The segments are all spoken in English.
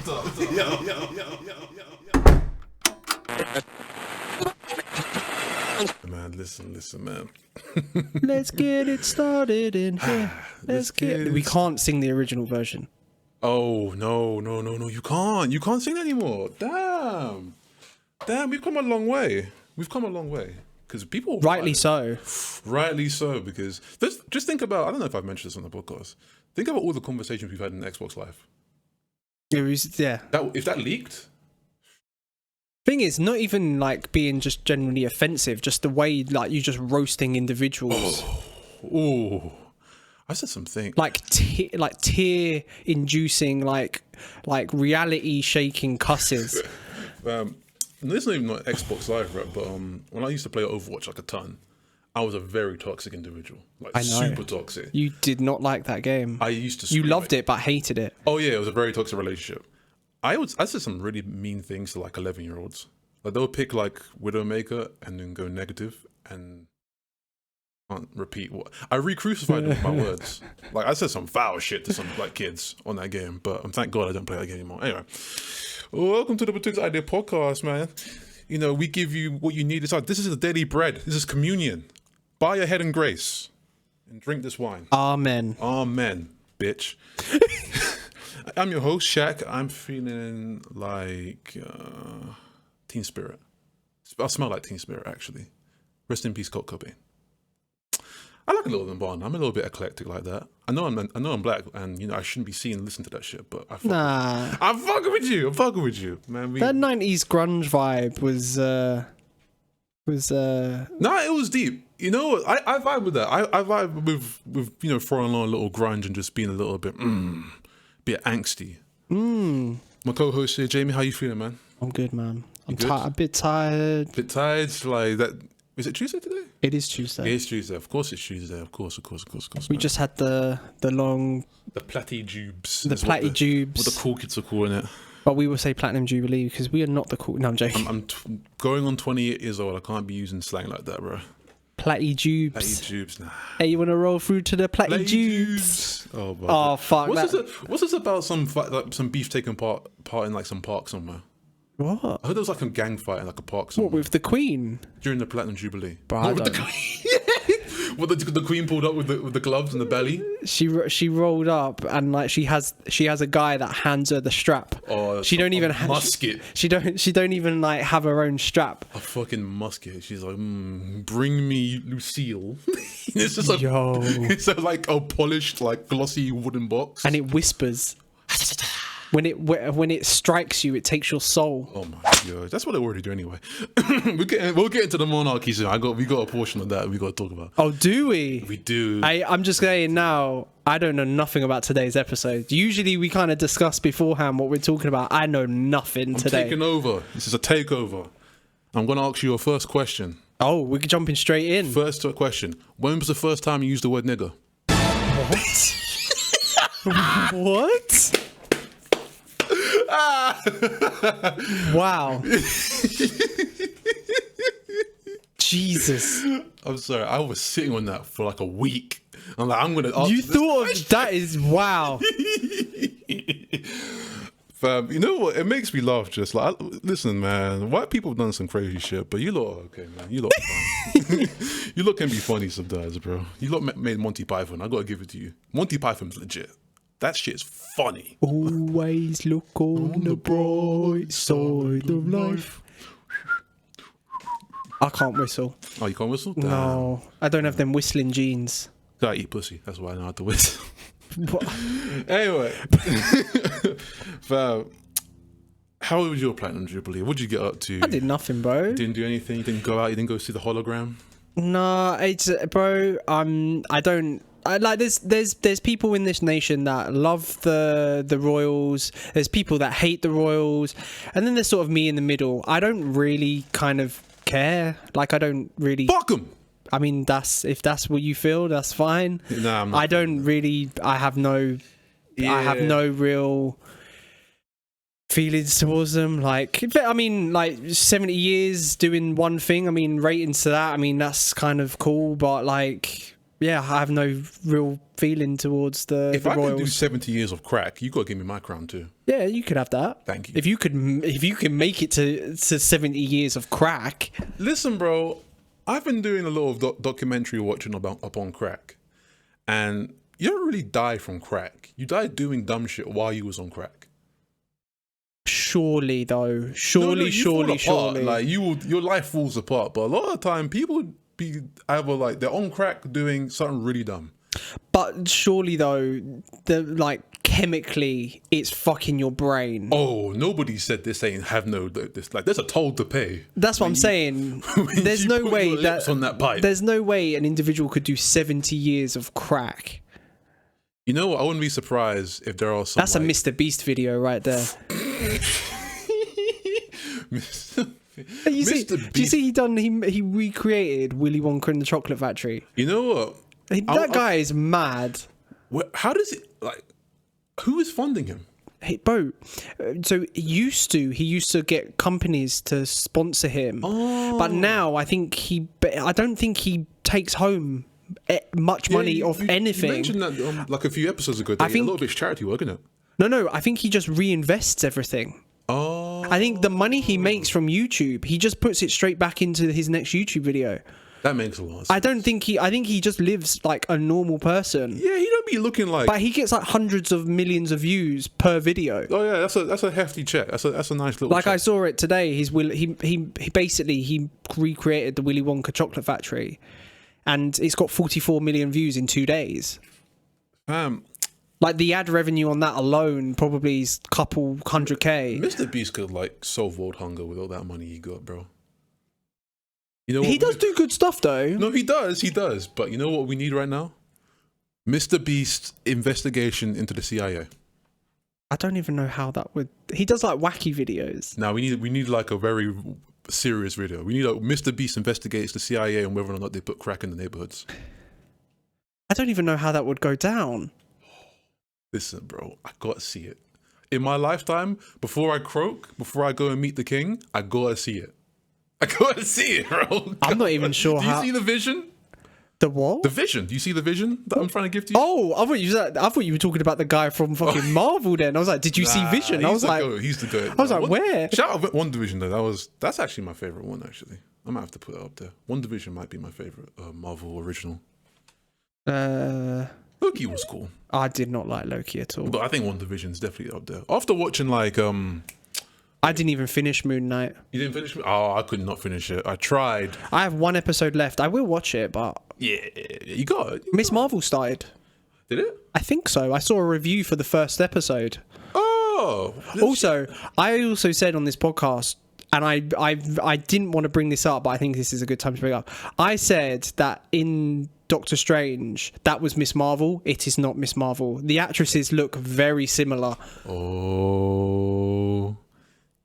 Man, listen, man. Let's get it started in here. Let's get. We can't sing the original version. Oh no! You can't sing anymore. Damn. We've come a long way. Because people Rightly so. Because just think about. I don't know if I've mentioned this on the podcast. Think about all the conversations we've had in Xbox Live. It was, yeah. If that leaked. Thing is, not even like being just generally offensive, just the way like you just roasting individuals. Oh, I said something like tear inducing, like reality shaking cusses. This is not even Xbox Live, right? But when I used to play Overwatch like a ton, I was a very toxic individual, like super toxic. You did not like that game. I used to. You loved it, but hated it. Oh yeah, it was a very toxic relationship. I said some really mean things to like 11-year-olds. Like they'll pick like Widowmaker and then go negative and can't repeat what I re-crucified them with my words. Like I said some foul shit to some like kids on that game, but thank God I don't play that game anymore. Anyway, welcome to the Betwixt Idea podcast, man. You know, we give you what you need. This is the daily bread. This is communion. Bow your head in grace and drink this wine. Amen. Amen, bitch. I'm your host, Shaq. I'm feeling like Teen Spirit. I smell like Teen Spirit, actually. Rest in peace, Kurt Cobain. I like a little Nirvana. I'm a little bit eclectic like that. I know I'm black, and you know I shouldn't be seen and listen to that shit. But I'm fucking with you. Man. That 90s grunge vibe was. Nah, it was deep. You know, I vibe with that. I vibe with you know throwing on a little grunge and just being a little bit angsty. My co-host here, Jamie. How you feeling, man? I'm good, man. I'm a bit tired. Like that. Is it Tuesday today? It is Tuesday. It is Tuesday. Of course it's Tuesday. Of course. We just had the platitubes. The platitubes. What the cool kids are calling it. But we will say Platinum Jubilee because we are not the cool. No, I'm joking. I'm going on 28 years old. I can't be using slang like that, bro. Platitubes. Nah. Hey, you want to roll through to the platitubes? Oh, bro. Oh, fuck. What's this about? Some beef taking part in like some park somewhere. What? I heard there was like a gang fight in like a park somewhere. What, with the Queen? During the Platinum Jubilee. Bro, with the Queen. What the Queen pulled up with the gloves and the belly. She rolled up and like she has a guy that hands her the strap. Oh, she don't even have musket. She don't even like have her own strap. A fucking musket. She's like, bring me Lucille. It's just it's like a polished like glossy wooden box, and it whispers. When it strikes you, it takes your soul. Oh my god, that's what they already do anyway. We'll get into the monarchy soon. We got a portion of that we got to talk about. Oh, do we? We do. I'm just saying now. I don't know nothing about today's episode. Usually we kind of discuss beforehand what we're talking about. I know nothing today. I'm taking over. This is a takeover. I'm going to ask you your first question. Oh, we're jumping straight in. First question. When was the first time you used the word nigger? What? What? Wow. Jesus. I'm sorry. I was sitting on that for like a week. I'm like, I'm going to ask you thought of that is wow. Fam, you know what? It makes me laugh. Just like, listen, man. White people have done some crazy shit, but you lot are okay, man. You lot are fun. You lot can be funny sometimes, bro. You lot made Monty Python. I gotta give it to you. Monty Python's legit. That shit's funny. Always look on the bright side of life. I can't whistle. Oh, you can't whistle? Damn. No, I don't have them whistling genes. I eat pussy. That's why I know how to whistle. Anyway, fam, how was your Platinum Jubilee? What did you get up to? I did nothing, bro. You didn't do anything? You didn't go out? You didn't go see the hologram? No, it's bro. There's people in this nation that love the royals. There's people that hate the royals, and then there's sort of me in the middle. I don't really kind of care. Like I don't really. Fuck 'em. I mean, if that's what you feel, that's fine. Nah, I'm not. I don't really. I have no real feelings towards them. Like, I mean, like 70 years doing one thing. I mean, ratings to that. I mean, that's kind of cool. But like, yeah, I have no real feeling towards the If I royals. can do 70 years of crack, you got to give me my crown too. Yeah, you could have that. Thank you. If you can make it to 70 years of crack. Listen, bro, I've been doing a lot of documentary watching upon crack, and you don't really die from crack. You die doing dumb shit while you was on crack. Surely, though. Surely. Like your life falls apart. But a lot of the time, people be either like they're on crack doing something really dumb. But surely, though, chemically, it's fucking your brain. Oh, nobody said this ain't have no this. Like, there's a toll to pay. That's what I'm saying. There's you no put way your lips on that pipe. There's no way an individual could do 70 years of crack. You know what? I wouldn't be surprised if there are some. That's a Mr. Beast video right there. Do you see he recreated Willy Wonka and the Chocolate Factory? You know what? That guy is mad. How does it like? Who is funding him? Hey, bro, so he used to get companies to sponsor him, but now I don't think he takes home much money off anything. You mentioned that like a few episodes ago. I think a little bit of charity work, isn't it? No, I think he just reinvests everything. Oh, I think the money he makes from YouTube, he just puts it straight back into his next YouTube video. That makes a lot of sense. I think he just lives like a normal person. Yeah, he don't be looking like. But he gets like hundreds of millions of views per video. Oh yeah, that's a hefty check. That's a nice little. Like check. I saw it today. He basically recreated the Willy Wonka chocolate factory, and it's got 44 million views in 2 days. Like the ad revenue on that alone probably is a couple 100K. Mr. Beast could like solve world hunger with all that money he got, bro. You know what he does do good stuff though. No, he does. But you know what we need right now? Mr. Beast's investigation into the CIA. I don't even know how that would. He does like wacky videos. Now we need like a very serious video. We need like Mr. Beast investigates the CIA and whether or not they put crack in the neighborhoods. I don't even know how that would go down. Listen, bro, I gotta see it. In my lifetime, before I croak, before I go and meet the king, I gotta see it. I gotta see it, bro. I'm not even sure how. Do you see the vision? The what? The vision. Do you see the vision that I'm trying to give to you? Oh, I thought you were talking about the guy from fucking Marvel. Then I was like, did you see Vision? I was like, he's the goat. I was like, where? Shout out One Division though. That's actually my favorite one. Actually, I might have to put it up there. One Division might be my favorite Marvel original. Loki was cool. I did not like Loki at all. But I think One Division is definitely up there. After watching like I didn't even finish Moon Knight. You didn't finish? Oh, I could not finish it. I tried. I have one episode left. I will watch it, but yeah, you got it. Miss Marvel started. Did it? I think so. I saw a review for the first episode. Oh. Also, I also said on this podcast, and I didn't want to bring this up, but I think this is a good time to bring up. I said that in Doctor Strange, that was Miss Marvel. It is not Miss Marvel. The actresses look very similar. Oh.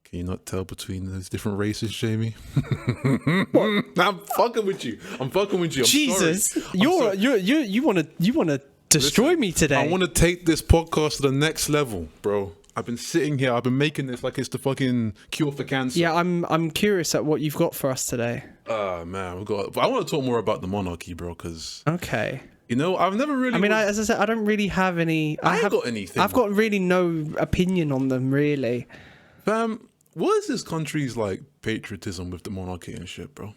Can you not tell between those different races, Jamie? What? I'm fucking with you. I'm Jesus, sorry. you want to destroy me today. I want to take this podcast to the next level, bro. I've been sitting here. I've been making this like it's the fucking cure for cancer. Yeah, I'm curious at what you've got for us today. Man, I want to talk more about the monarchy, bro. Because okay, you know, I've never really. I mean, as I said, I don't really have any. I haven't got anything. I've got really no opinion on them, really. What is this country's like patriotism with the monarchy and shit, bro?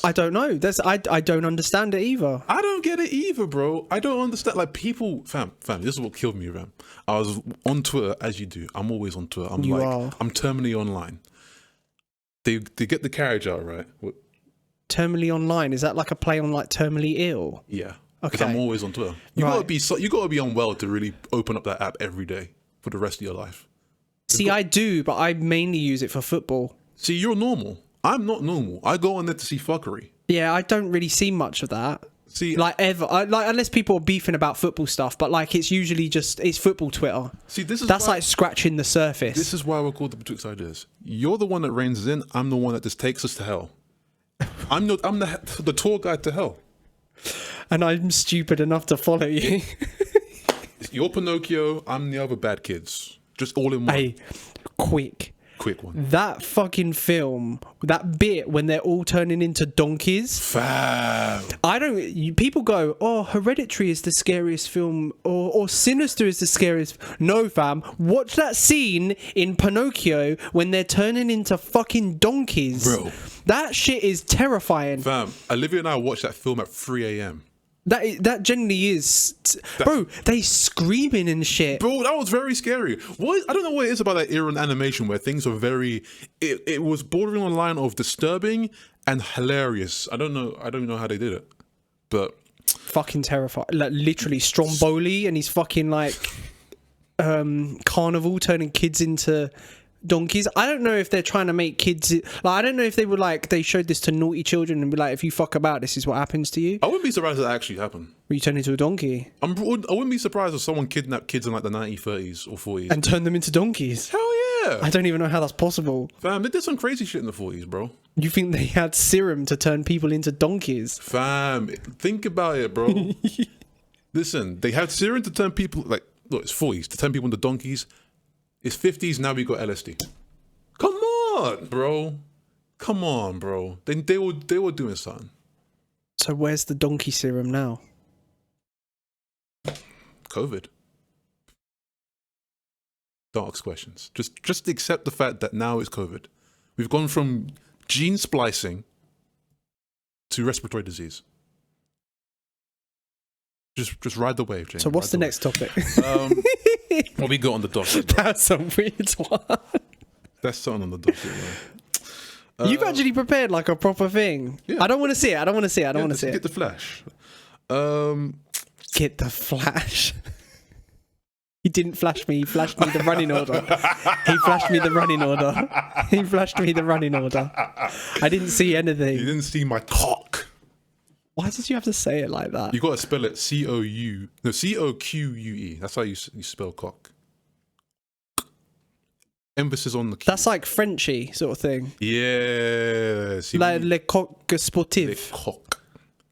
I don't know. I don't understand it either. I don't get it either, bro. I don't understand. Like people, fam. This is what killed me, fam. I was on Twitter, as you do. I'm always on Twitter. I'm terminally online. They get the carriage out, right? Terminally online, is that like a play on like terminally ill? Yeah. Okay. Because I'm always on Twitter. You gotta be unwell to really open up that app every day for the rest of your life. See, I do, but I mainly use it for football. See, you're normal. I'm not normal. I go on there to see fuckery. Yeah, I don't really see much of that. See, like ever, unless people are beefing about football stuff, but like it's usually just football Twitter. See, that's like scratching the surface. This is why we're called the Betwixt Ideas. You're the one that reins us in. I'm the one that just takes us to hell. I'm the tour guide to hell. And I'm stupid enough to follow you. You're Pinocchio. I'm the other bad kids. Just all in one. Hey, quick. Quick one. That fucking film, that bit when they're all turning into donkeys. Fam. People go, oh, Hereditary is the scariest film, or Sinister is the scariest. No, fam. Watch that scene in Pinocchio when they're turning into fucking donkeys. Bro. That shit is terrifying. Fam, Olivia and I watched that film at 3 a.m. That generally is, bro. They screaming and shit. Bro, that was very scary. What I don't know what it is about that era in animation where things are very. It was bordering on the line of disturbing and hilarious. I don't know how they did it, but fucking terrifying. Like literally Stromboli and he's fucking like carnival turning kids into donkeys. I don't know if they're trying to make kids like, I don't know if they were like, they showed this to naughty children and be like, if you fuck about, this is what happens to you. I wouldn't be surprised if that actually happened. Where you turn into a donkey. I wouldn't be surprised if someone kidnapped kids in like the 1930s or 40s and turned them into donkeys. Hell yeah. I don't even know how that's possible. Fam, they did some crazy shit in the 40s, bro. You think they had serum to turn people into donkeys? Fam, think about it, bro. Listen, they had serum to turn people, like, look, it's 40s, to turn people into donkeys. It's 50s, now we got LSD. Come on, bro. Come on, bro. They were doing something. So where's the donkey serum now? COVID. Don't ask questions. Just accept the fact that now it's COVID. We've gone from gene splicing to respiratory disease. Just ride the wave, James. So what's the next topic? What we got on the docket, bro? That's a weird one. That's something on the docket, bro. You've actually prepared like a proper thing. Yeah. I don't want to see it. I don't want to see it. Get the flash. Get the flash. He didn't flash me. He flashed me the running order. He flashed me the running order. He flashed me the running order. I didn't see anything. You didn't see my cock. Why did you have to say it like that? You got to spell it C-O-Q-U-E. That's how you spell cock. Emphasis on the Q. That's like Frenchy sort of thing. Yeah. Like le coq sportif. Le coq.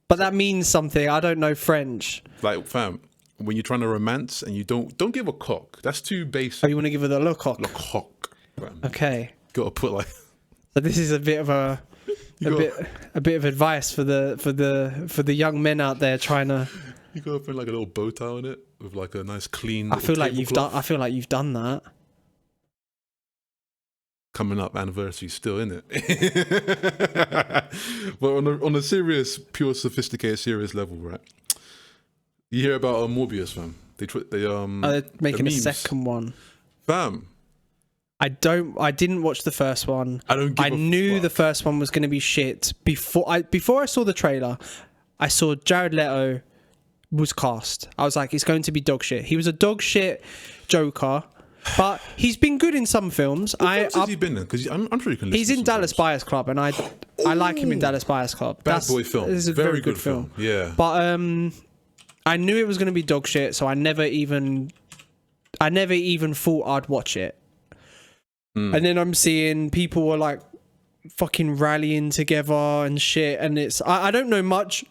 But that means something. I don't know French. Like, fam, when you're trying to romance and you don't give a cock. That's too basic. Oh, you want to give her the le coq? Le coq. Fam. Okay. Got to put like. So this is a bit of a bit of advice for the young men out there trying to. You got to put like a little bow tie on it with like a nice clean. I feel like you've done that. Coming up, anniversary still, isn't it? But on a serious, pure, sophisticated, serious level, right? You hear about Morbius, fam? They're making a second one, fam. I didn't watch the first one. I knew the first one was going to be shit before I saw the trailer. I saw Jared Leto was cast. I was like, it's going to be dog shit. He was a dog shit Joker. But he's been good in some films. What films has he been in? Because I'm sure you can listen. He's in Dallas Buyers Club, and I like him in Dallas Buyers Club. Bad boy film. This is a very good film. Yeah. But I knew it was going to be dog shit, so I never even thought I'd watch it. And then I'm seeing people were like fucking rallying together and shit, and it's I don't know much,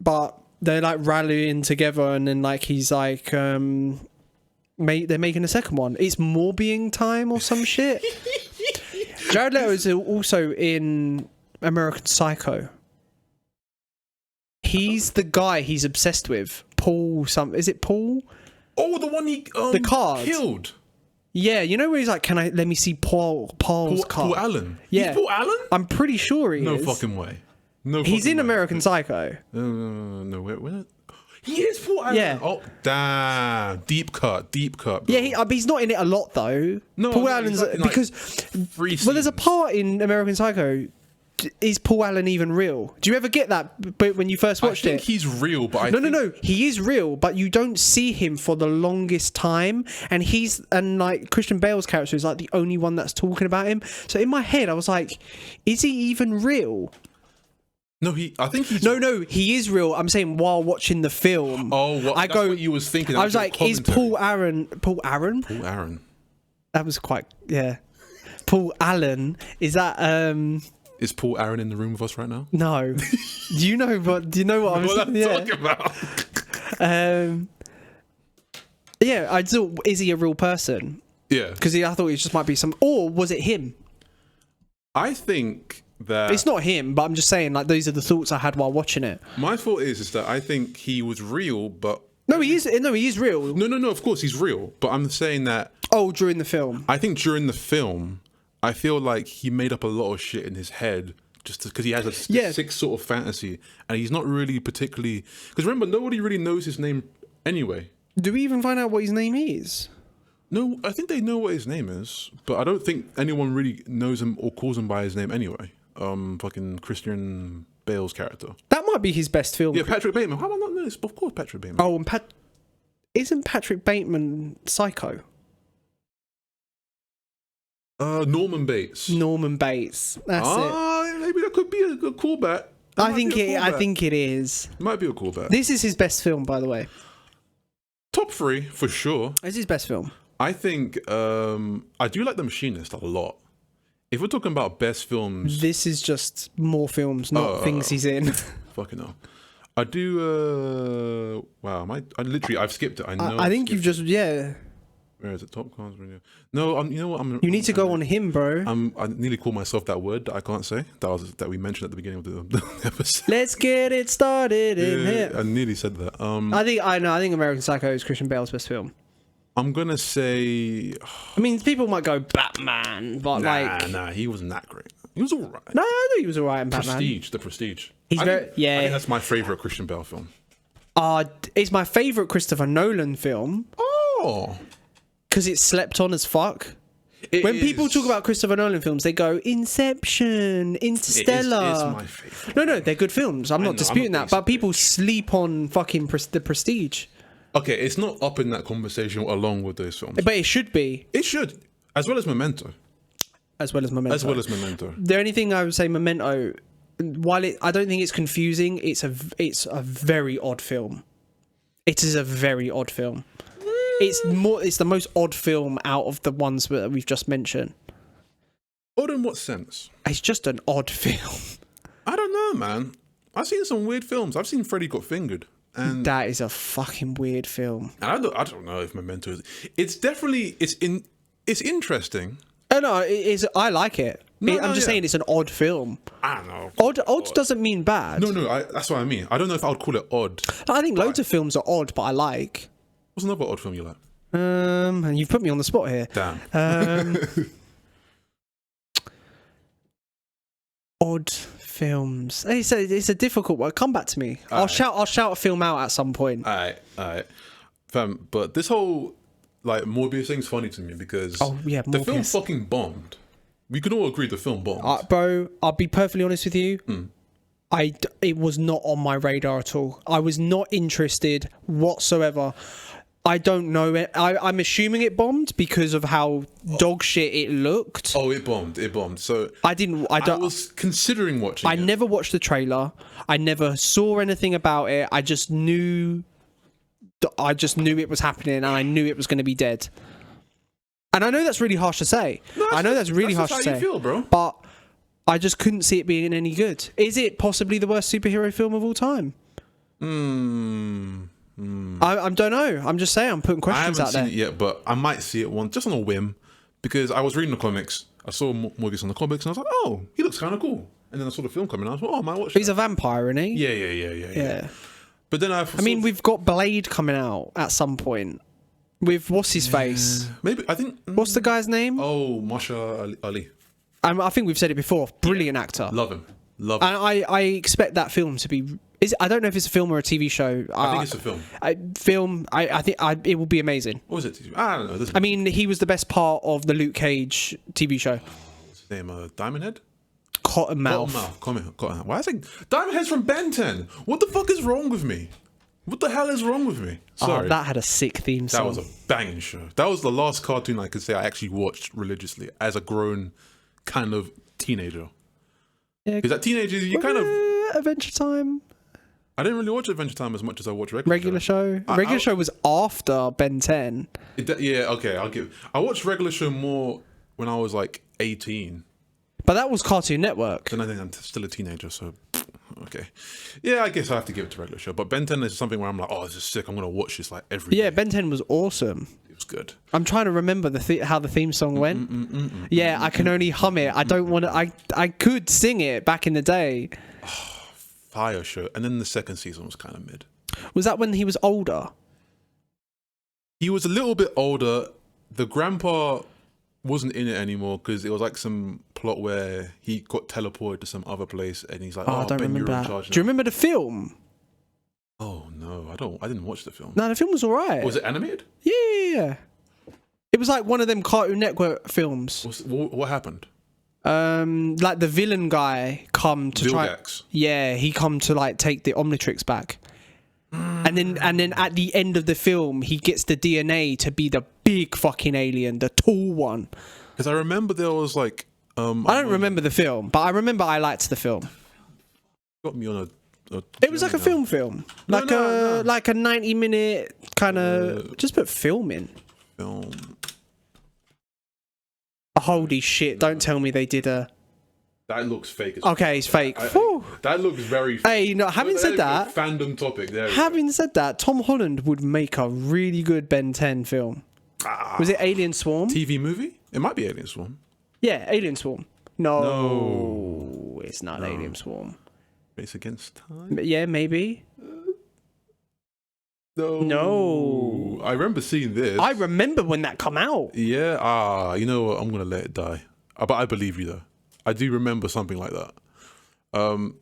but they're like rallying together, and then like he's like they're making a second one. It's Morbius time or some shit. Jared Leto is also in American Psycho. He's the guy he's obsessed with. Paul, is it Paul? Oh, the one he the card killed. Yeah, you know where he's like, let me see Paul's card. Paul Allen. Yeah, he's Paul Allen. I'm pretty sure he is. No fucking way. No. He's in American Psycho. No. Where? He is Paul Allen. Yeah. Oh, damn. Deep cut. Bro. Yeah, he's not in it a lot though. No, Paul Allen's because there's a part in American Psycho. Is Paul Allen even real? Do you ever get that when you first watched it? I think he's real, but no. He is real, but you don't see him for the longest time, and like Christian Bale's character is like the only one that's talking about him. So in my head, I was like, is he even real? No, I think he's... No, he is real. I'm saying while watching the film. Oh, that's what you was thinking. I was like, is Paul Aaron? Paul Aaron. That was quite, yeah. Paul Allen, is that... Is Paul Aaron in the room with us right now? No. Do you know what I'm talking about? Yeah, I thought, is he a real person? Yeah. Because I thought it just might be some... Or was it him? I think that... It's not him, but I'm just saying, like, those are the thoughts I had while watching it. My thought is that I think he was real, but... No, he is real. No, of course, he's real. But I'm saying that... Oh, during the film. I think during the film, I feel like he made up a lot of shit in his head just because he has a sick sort of fantasy. And he's not really particularly... Because remember, nobody really knows his name anyway. Do we even find out what his name is? No, I think they know what his name is, but I don't think anyone really knows him or calls him by his name anyway. Fucking Christian Bale's character. That might be his best film. Yeah, Patrick Bateman. How am I not know this? Of course, Patrick Bateman. Oh, and isn't Patrick Bateman Psycho? Norman Bates. Norman Bates. That's it. Maybe that could be a good callback. I think it is. Might be a callback. This is his best film, by the way. Top 3 for sure. It's his best film. I think I do like The Machinist a lot. If we're talking about best films, this is just more films, not things he's in. Fucking hell. I do. Wow, I've skipped it. I think you've just Where is it? Top Cars Radio. No, you know what? You need to go on him, bro. I nearly called myself that word that I can't say. That we mentioned at the beginning of the episode. Let's get it started in here. I nearly said that. I think American Psycho is Christian Bale's best film. I'm gonna say. I mean, people might go Batman, but nah, he wasn't that great. He was alright. No, I thought he was alright in Batman. The Prestige. He's I think that's my favorite Christian Bale film. It's my favorite Christopher Nolan film. Oh, because it's slept on as fuck. When people talk about Christopher Nolan films, they go Inception, Interstellar. It is my favorite. No, they're good films. I'm not disputing that, but people sleep on fucking The Prestige. Okay, it's not up in that conversation along with those films. But it should be. It should. As well as Memento. The only thing I would say, Memento, while I don't think it's confusing, it's a very odd film. It is a very odd film. It's the most odd film out of the ones that we've just mentioned. Odd in what sense? It's just an odd film. I don't know, man. I've seen some weird films. I've seen Freddy Got Fingered. And that is a fucking weird film. And I don't know if Memento is. It's definitely it's interesting. Oh no, I like it. I'm just saying it's an odd film. I don't know. Odd doesn't mean bad. No, that's what I mean. I don't know if I would call it odd. I think loads of films are odd, but I like. What's another odd film you like? And you've put me on the spot here. Damn. Odd films. It's a difficult one. Come back to me. I'll shout a film out at some point. All right. Fam, but this whole Morbius thing's funny to me because the film fucking bombed. We can all agree the film bombed. Bro, I'll be perfectly honest with you. It was not on my radar at all. I was not interested whatsoever. I don't know it. I'm assuming it bombed because of how dog shit it looked. Oh, it bombed. So I was considering watching. I never watched the trailer. I never saw anything about it. I just knew it was happening, and I knew it was going to be dead. And I know that's really harsh to say. That's how you feel, bro. But I just couldn't see it being any good. Is it possibly the worst superhero film of all time? I don't know. I'm just saying. I'm putting questions out there. I haven't seen it yet, but I might see it just on a whim because I was reading the comics. I saw Morbius on the comics, and I was like, "Oh, he looks kind of cool." And then I saw the film coming out. I was like, "Oh, I might watch." He's a vampire, isn't he? Yeah. But then we've got Blade coming out at some point with what's his face? Maybe I think. What's the guy's name? Oh, Masha Ali. I think we've said it before. Brilliant actor. Love him. And I expect that film to be. I don't know if it's a film or a TV show. I think it's a film. I think it will be amazing. What was it? I don't know. I mean, he was the best part of the Luke Cage TV show. What's his name? Diamond Head? Cottonmouth. Cottonmouth. Why is it Diamond Head's from Ben 10? What the fuck is wrong with me? What the hell is wrong with me? Sorry. That had a sick theme song. That was a banging show. That was the last cartoon I could say I actually watched religiously as a grown kind of teenager. Yeah, because at teenagers, you kind of... Adventure Time. I didn't really watch Adventure Time as much as I watched Regular Show. Regular Show was after Ben 10. I watched Regular Show more when I was like 18. But that was Cartoon Network. And I think I'm still a teenager, so okay. Yeah, I guess I have to give it to Regular Show. But Ben 10 is something where I'm like, oh, this is sick. I'm going to watch this like every day. Ben 10 was awesome. It's good. I'm trying to remember how the theme song went. Yeah, I can only hum it. I don't want to. I could sing it back in the day. Fire show. And then the second season was kind of mid. Was that when he was older? He was a little bit older. The grandpa wasn't in it anymore because it was like some plot where he got teleported to some other place and he's like, I don't Ben, remember you're in that. charge now. Do you remember the film? Oh no, I didn't watch the film. No, the film was alright. Was it animated? Yeah. It was like one of them Cartoon Network films. What happened? Like the villain guy come to Vilgax. he come to like take the Omnitrix back. And then at the end of the film, he gets the DNA to be the big fucking alien, the tall one. Because I remember there was like... I don't remember the film, but I remember I liked the film. Got me on a it was like a film. Like a 90-minute kind of... just put film in. Film. Holy shit, don't tell me they did a... That looks fake. Okay, it's fake. That looks very fake. Hey, no, having said that... Fandom topic. There. Having said that, Tom Holland would make a really good Ben 10 film. Was it Alien Swarm? TV movie? It might be Alien Swarm. Yeah, Alien Swarm. No. It's not Alien Swarm. Race Against Time? Yeah, maybe. No. I remember seeing this. I remember when that come out. Yeah. You know what? I'm going to let it die. But I believe you, though. I do remember something like that.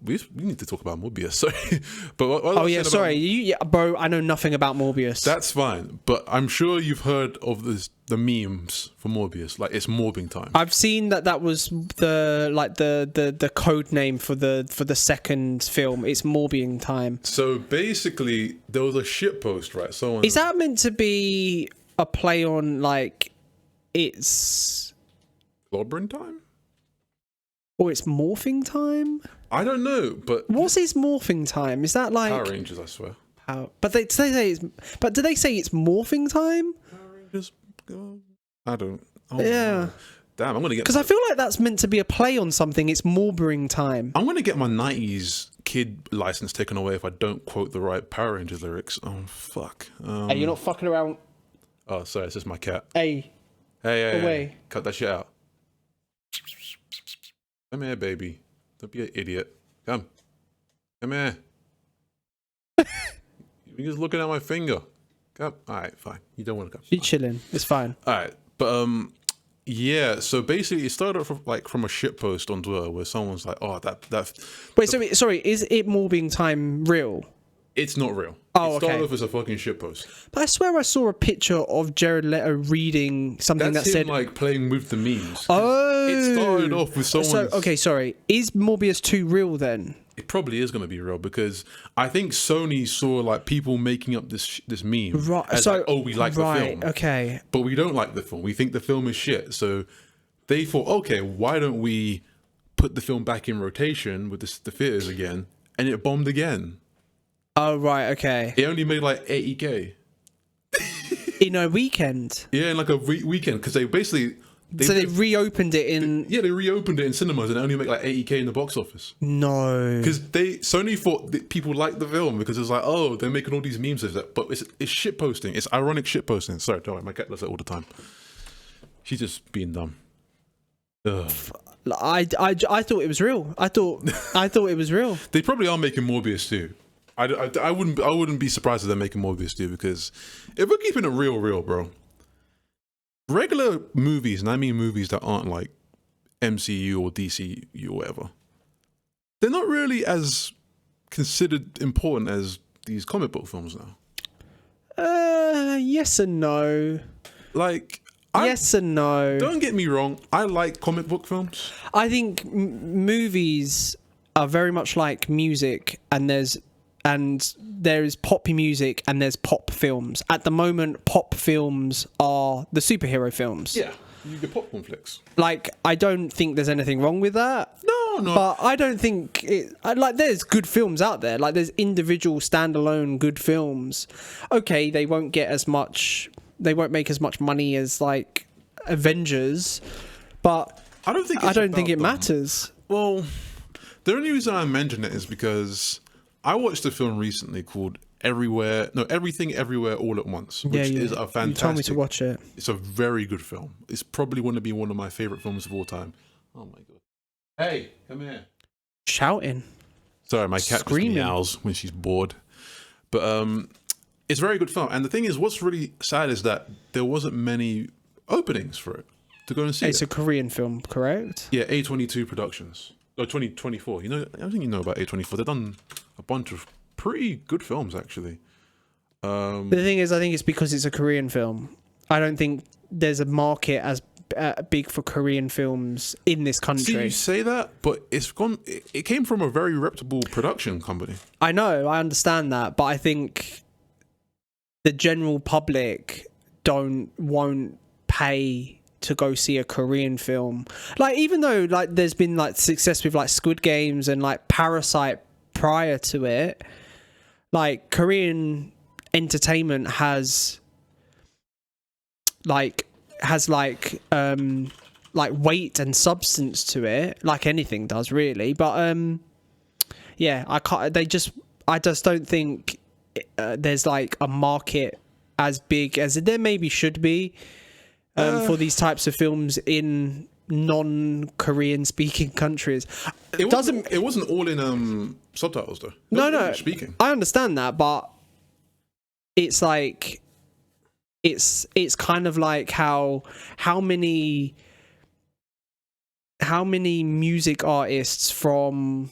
We need to talk about Morbius. Sorry, but sorry, bro. I know nothing about Morbius. That's fine, but I'm sure you've heard of the memes for Morbius. Like it's morbing time. I've seen that was the code name for the second film. It's morbing time. So basically, there was a shitpost, right? Is that meant to be a play on like it's Clobbering time? Or it's morphing time? I don't know, but what's his morphing time? Is that like Power Rangers? I swear. But do they say it's morphing time? Power Rangers. I don't. Yeah. Damn, I'm gonna get. Because I feel like that's meant to be a play on something. It's morbering time. I'm gonna get my '90s kid license taken away if I don't quote the right Power Rangers lyrics. Oh fuck. Hey, you're not fucking around. Oh, sorry, it's just my cat. Hey. Hey. Cut that shit out. Come here, baby. Don't be an idiot. Come here. You're just looking at my finger. Come. All right, fine. You don't want to come. She's chilling. It's fine. All right, but yeah. So basically, it started off from a shitpost on Twitter where someone's like, "Oh, that." Wait, sorry. Is it morbing time real? It's not real. Oh, it started okay. off as a fucking shitpost. But I swear I saw a picture of Jared Leto reading something That's that him, said, like playing with the memes. "Oh." It started off with someone. So okay, sorry. Is Morbius 2 real then? It probably is going to be real because I think Sony saw like people making up this meme. Right. As So like, oh, we like the film. Okay. But we don't like the film. We think the film is shit. So they thought, okay, why don't we put the film back in rotation with the theaters again? And it bombed again. Oh right. Okay. It only made like 80K in a weekend. Yeah, in like a weekend because they basically. They reopened it in. Yeah, they reopened it in cinemas and it only made like 80K in the box office. No. Because Sony thought that people liked the film because it's like, oh, they're making all these memes of that, but it's shit posting. It's ironic shit posting. Sorry, don't worry, my cat does that all the time. She's just being dumb. Ugh. I thought it was real. I thought it was real. They probably are making Morbius too. I wouldn't be surprised if they're making Morbius too because if we're keeping it real, bro. Regular movies, and I mean movies that aren't like MCU or DCU or whatever, they're not really as considered important as these comic book films now. Yes and no. Yes and no. Don't get me wrong, I like comic book films. I think movies are very much like music, and there is pop music and there's pop films. At the moment, pop films are the superhero films. Yeah, you get popcorn flicks. Like, I don't think there's anything wrong with that. No. But I don't think there's good films out there. Like, there's individual standalone good films. Okay, they won't make as much money as like Avengers, but I don't think it matters. Well, the only reason I mention it is because I watched a film recently called Everywhere, no, Everything Everywhere All at Once, which is a fantastic. You told me to watch it. It's a very good film. It's probably going to be one of my favorite films of all time. Oh my god! Hey, come here! Shouting. Sorry, my cat just meows when she's bored. But it's a very good film. And the thing is, what's really sad is that there wasn't many openings for it to go and see. It's a Korean film, correct? Yeah, A22 Productions. Oh, 2024. You know, I think you know about A24. They've done a bunch of pretty good films, actually. But the thing is, I think it's because it's a Korean film. I don't think there's a market as big for Korean films in this country. See, you say that, but it came from a very reputable production company. I know, I understand that, but I think the general public won't pay to go see a Korean film. Like, even though like there's been like success with like Squid Games and like Parasite prior to it, like Korean entertainment has weight and substance to it, like anything does, really. But yeah, I just don't think there's like a market as big as there maybe should be for these types of films in non-Korean speaking countries. It wasn't all in subtitles though. No, speaking. I understand that, but it's like it's kind of like how many music artists from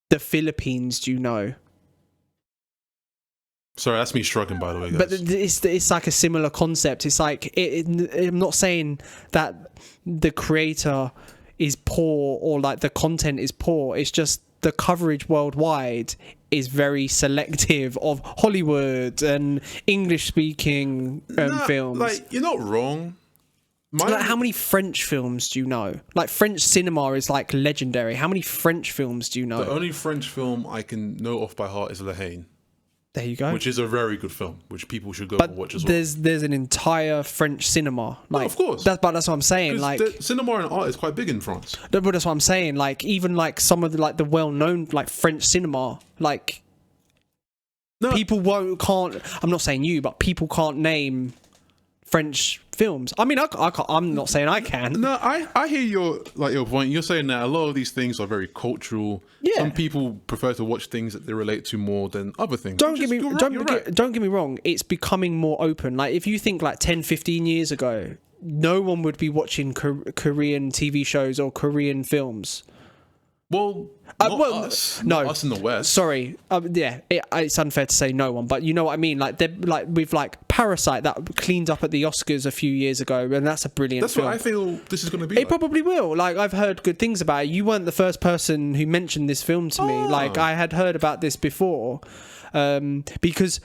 the Philippines do you know? Sorry, that's me shrugging, by the way, guys. But it's like a similar concept. It's like I'm not saying that the creator is poor or like the content is poor. It's just the coverage worldwide is very selective of Hollywood and English-speaking films. Like, you're not wrong. Like, how many French films do you know? Like, French cinema is like legendary. How many French films do you know? The only French film I can know off by heart is Le Haine. There you go. Which is a very good film, which people should go and watch as well. There's an entire French cinema. Like, of course. But that's what I'm saying. Like, cinema and art is quite big in France. But that's what I'm saying. Like, even like some of the well-known like French cinema, like people can't. I'm not saying you, but people can't name French films. I mean, I'm not saying I can. No, I hear your point. You're saying that a lot of these things are very cultural. Yeah. Some people prefer to watch things that they relate to more than other things. Don't get me wrong. It's becoming more open. Like, if you think like 10, 15 years ago, no one would be watching Korean TV shows or Korean films. Well, us in the West. Sorry, it's unfair to say no one, but you know what I mean. Like, they're like with like Parasite that cleaned up at the Oscars a few years ago, and that's a brilliant. That's film. what I feel this is going to be. It probably will. Like, I've heard good things about it. You weren't the first person who mentioned this film to me. Like, I had heard about this before, because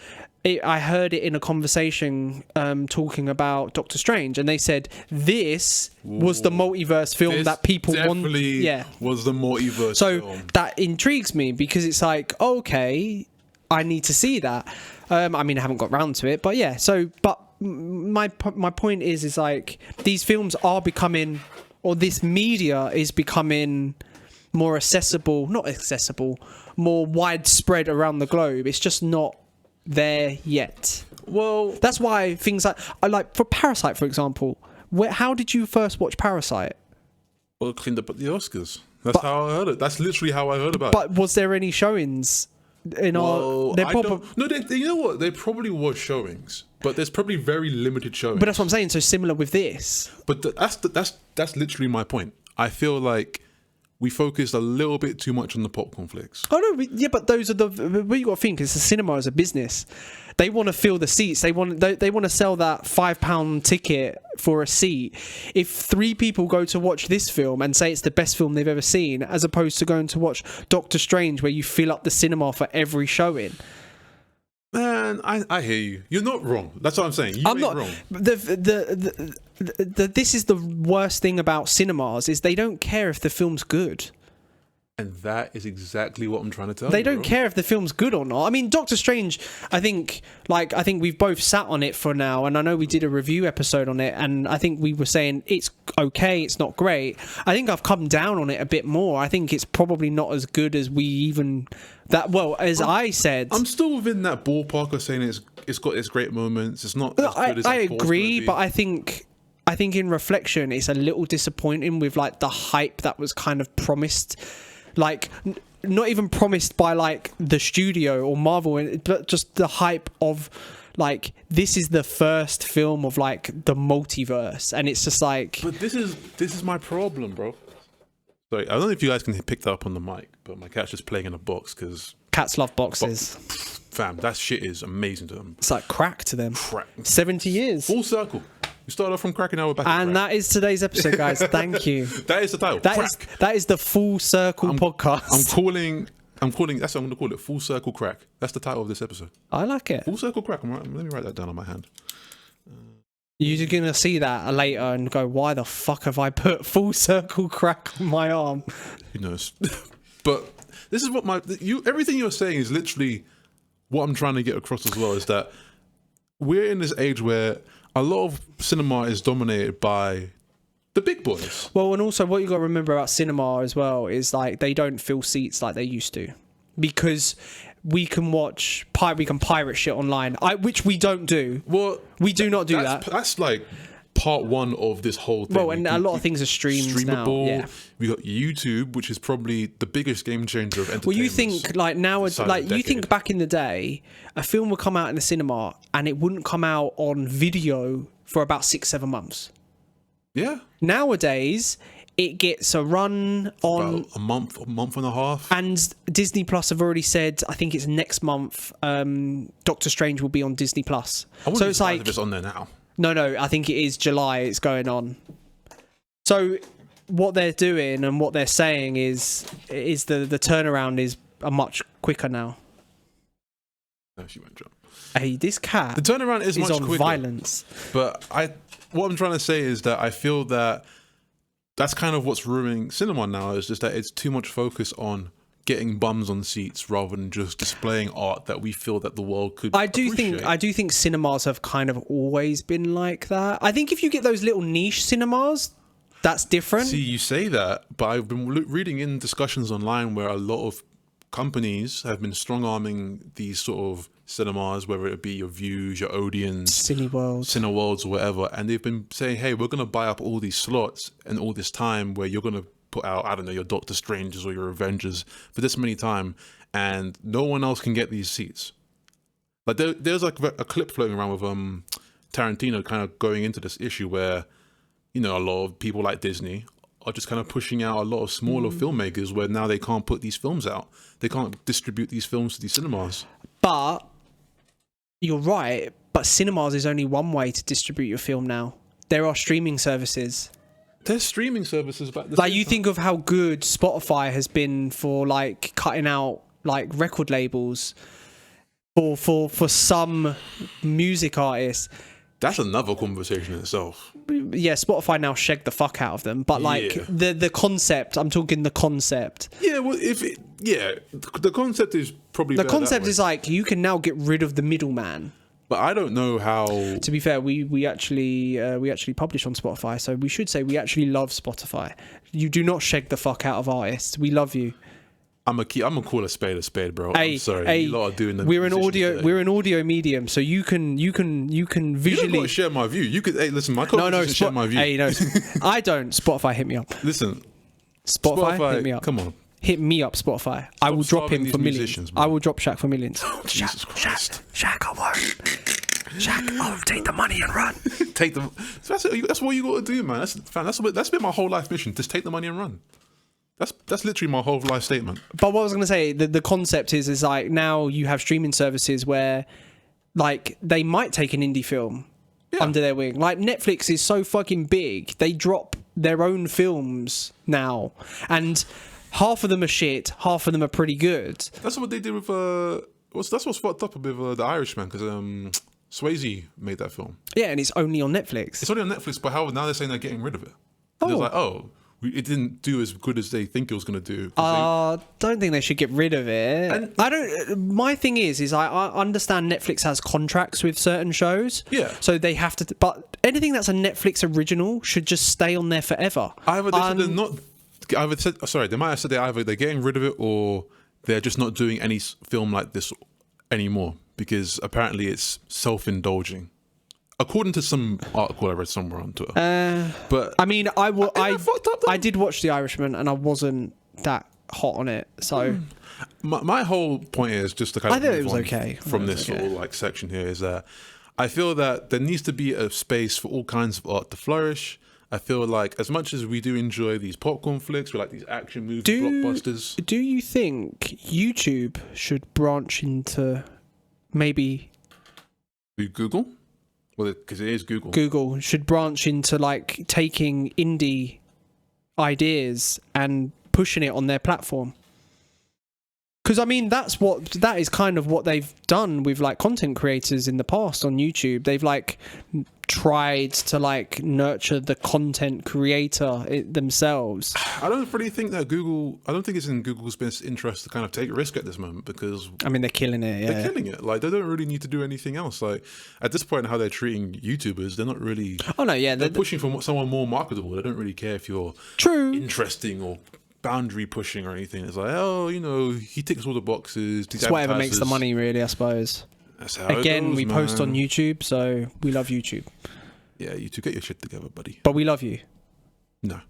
I heard it in a conversation talking about Doctor Strange, and they said this was the multiverse film that people want. Yeah, was the multiverse. So film. That intrigues me, because it's like, okay, I need to see that. I mean, I haven't got round to it, but yeah. So, but my point is like, these films are becoming, or this media is becoming more more widespread around the globe. It's just not there yet. Well, that's why things like for Parasite, for example, how did you first watch Parasite? Well, cleaned up at the Oscars. That's how I heard it. That's literally how I heard about it. But was there any showings in you know what? There probably was showings, but there's probably very limited showings. But that's what I'm saying. So similar with this. But that's literally my point. I feel like we focused a little bit too much on the popcorn flicks. Oh no, yeah, but those are what you got to think is the cinema as a business. They want to fill the seats. They want to sell that £5 ticket for a seat. If 3 people go to watch this film and say it's the best film they've ever seen, as opposed to going to watch Doctor Strange, where you fill up the cinema for every showing. Man, I hear you. You're not wrong. That's what I'm saying. I'm not wrong. This is the worst thing about cinemas, is they don't care if the film's good. And that is exactly what I'm trying to tell you. They don't care if the film's good or not. I mean, Doctor Strange, I think we've both sat on it for now, and I know we did a review episode on it, and I think we were saying it's okay, it's not great. I think I've come down on it a bit more. I think it's probably not as good as I said. I'm still within that ballpark of saying it's got its great moments. It's not as good as I agree, but I think in reflection, it's a little disappointing with like the hype that was kind of promised. Like, not even promised by like the studio or Marvel, but just the hype of like, this is the first film of like the multiverse, and it's just like. But this is my problem, bro. Sorry, I don't know if you guys can pick that up on the mic, but my cat's just playing in a box because cats love boxes. Fam, that shit is amazing to them. It's like crack to them. Crack. 70 years. Full circle. We started off from crack and now we're back. And that is today's episode, guys. Thank you. That is the title. That is the Full Circle podcast. I'm calling. That's what I'm going to call it. Full Circle Crack. That's the title of this episode. I like it. Full Circle Crack. Let me write that down on my hand. You're going to see that later and go, why the fuck have I put Full Circle Crack on my arm? Who knows? But this is what everything you're saying is literally what I'm trying to get across as well, is that we're in this age where a lot of cinema is dominated by the big boys. Well, and also what you got to remember about cinema as well is like they don't fill seats like they used to, because we can pirate shit online, which we don't do. Well, we do not do that. That's like part one of this whole thing. Well, and a lot of things are streamable now. Yeah. We got YouTube, which is probably the biggest game changer of entertainment. Well, you think like now, like you think back in the day, a film would come out in the cinema and it wouldn't come out on video for about 6-7 months. Yeah. Nowadays, it gets a run on about a month and a half. And Disney Plus have already said, I think it's next month, Doctor Strange will be on Disney Plus. So it's like if it's on there now. No, I think it is July it's going on. So what they're doing and what they're saying is the turnaround is a much quicker now. No, she won't jump. Hey, this cat the turnaround is much on quicker. Violence. But what I'm trying to say is that I feel that that's kind of what's ruining cinema now, is just that it's too much focus on getting bums on seats rather than just displaying art that we feel that the world could appreciate. I do think cinemas have kind of always been like that. I think if you get those little niche cinemas, that's different. See, you say that, but I've been reading in discussions online where a lot of companies have been strong-arming these sort of cinemas, whether it be your Views, your Odeons, Cineworlds or whatever, and they've been saying, hey, we're going to buy up all these slots and all this time where you're going to put out, I don't know, your Doctor Stranges or your Avengers for this many time, and no one else can get these seats. Like there's like a clip floating around with Tarantino kind of going into this issue where, you know, a lot of people like Disney are just kind of pushing out a lot of smaller filmmakers where now they can't put these films out. They can't distribute these films to these cinemas. But you're right, but cinemas is only one way to distribute your film now. There are streaming services. There's streaming services, but like you think of how good Spotify has been for like cutting out like record labels for some music artists. That's another conversation in itself. Yeah, Spotify now shagged the fuck out of them, but like the concept, I'm talking the concept. Yeah, well, the concept is probably the concept is like you can now get rid of the middleman. But I don't know how. To be fair, we actually publish on Spotify, so we should say we actually love Spotify. You do not shag the fuck out of artists. We love you. I'm gonna call a spade, bro. Hey, I'm sorry. Hey, you lot are doing the we're an audio medium, so you can visually. You don't gotta share my view. You could. Hey, listen, my co-host share my view. Hey, no, I don't. Spotify, hit me up. Listen, Spotify, hit me up. Come on. Hit me up, Spotify. I will drop him for millions. I will drop Shaq for millions. Jesus Christ. Shaq, I won't. Shaq, I'll take the money and run. Take the. That's what you got to do, man. That's been my whole life mission. Just take the money and run. That's literally my whole life statement. But what I was going to say, the concept is like now you have streaming services where like they might take an indie film under their wing. Like Netflix is so fucking big, they drop their own films now, and half of them are shit, half of them are pretty good. That's what they did with that's what's fucked up with The Irishman, because Swayze made that film. Yeah, and it's only on Netflix. It's only on Netflix, but now they're saying they're getting rid of it. They're like, it didn't do as good as they think it was going to do. Don't think they should get rid of it. And- I don't. My thing is I understand Netflix has contracts with certain shows. Yeah. So they have to. But anything that's a Netflix original should just stay on there forever. Either they said they're not. Either said, sorry, they might have said either they're getting rid of it or they're just not doing any film like this anymore because apparently it's self-indulging. According to some article I read somewhere on Twitter. But I mean, I did watch The Irishman and I wasn't that hot on it. So my whole point is just to kind of I thought it was okay from this little like section here is that I feel that there needs to be a space for all kinds of art to flourish. I feel like as much as we do enjoy these popcorn flicks, we like these action movie blockbusters. Do you think YouTube should branch into maybe Google? Well, because it is Google. Google should branch into like taking indie ideas and pushing it on their platform. Because I mean, that is kind of what they've done with like content creators in the past on YouTube. They've like tried to like nurture the content creator themselves. I don't really think that I don't think it's in Google's best interest to kind of take a risk at this moment because I mean, they're killing it. Yeah. They're killing it. Like they don't really need to do anything else. Like at this point, how they're treating YouTubers, they're not really. Oh no, yeah, they're pushing for someone more marketable. They don't really care if you're interesting or boundary pushing or anything. It's like, oh, he ticks all the boxes. It's whatever makes the money, really, I suppose. That's how Again, it goes, we man. post on YouTube, so we love YouTube. Yeah, you two get your shit together, buddy. But we love you. No.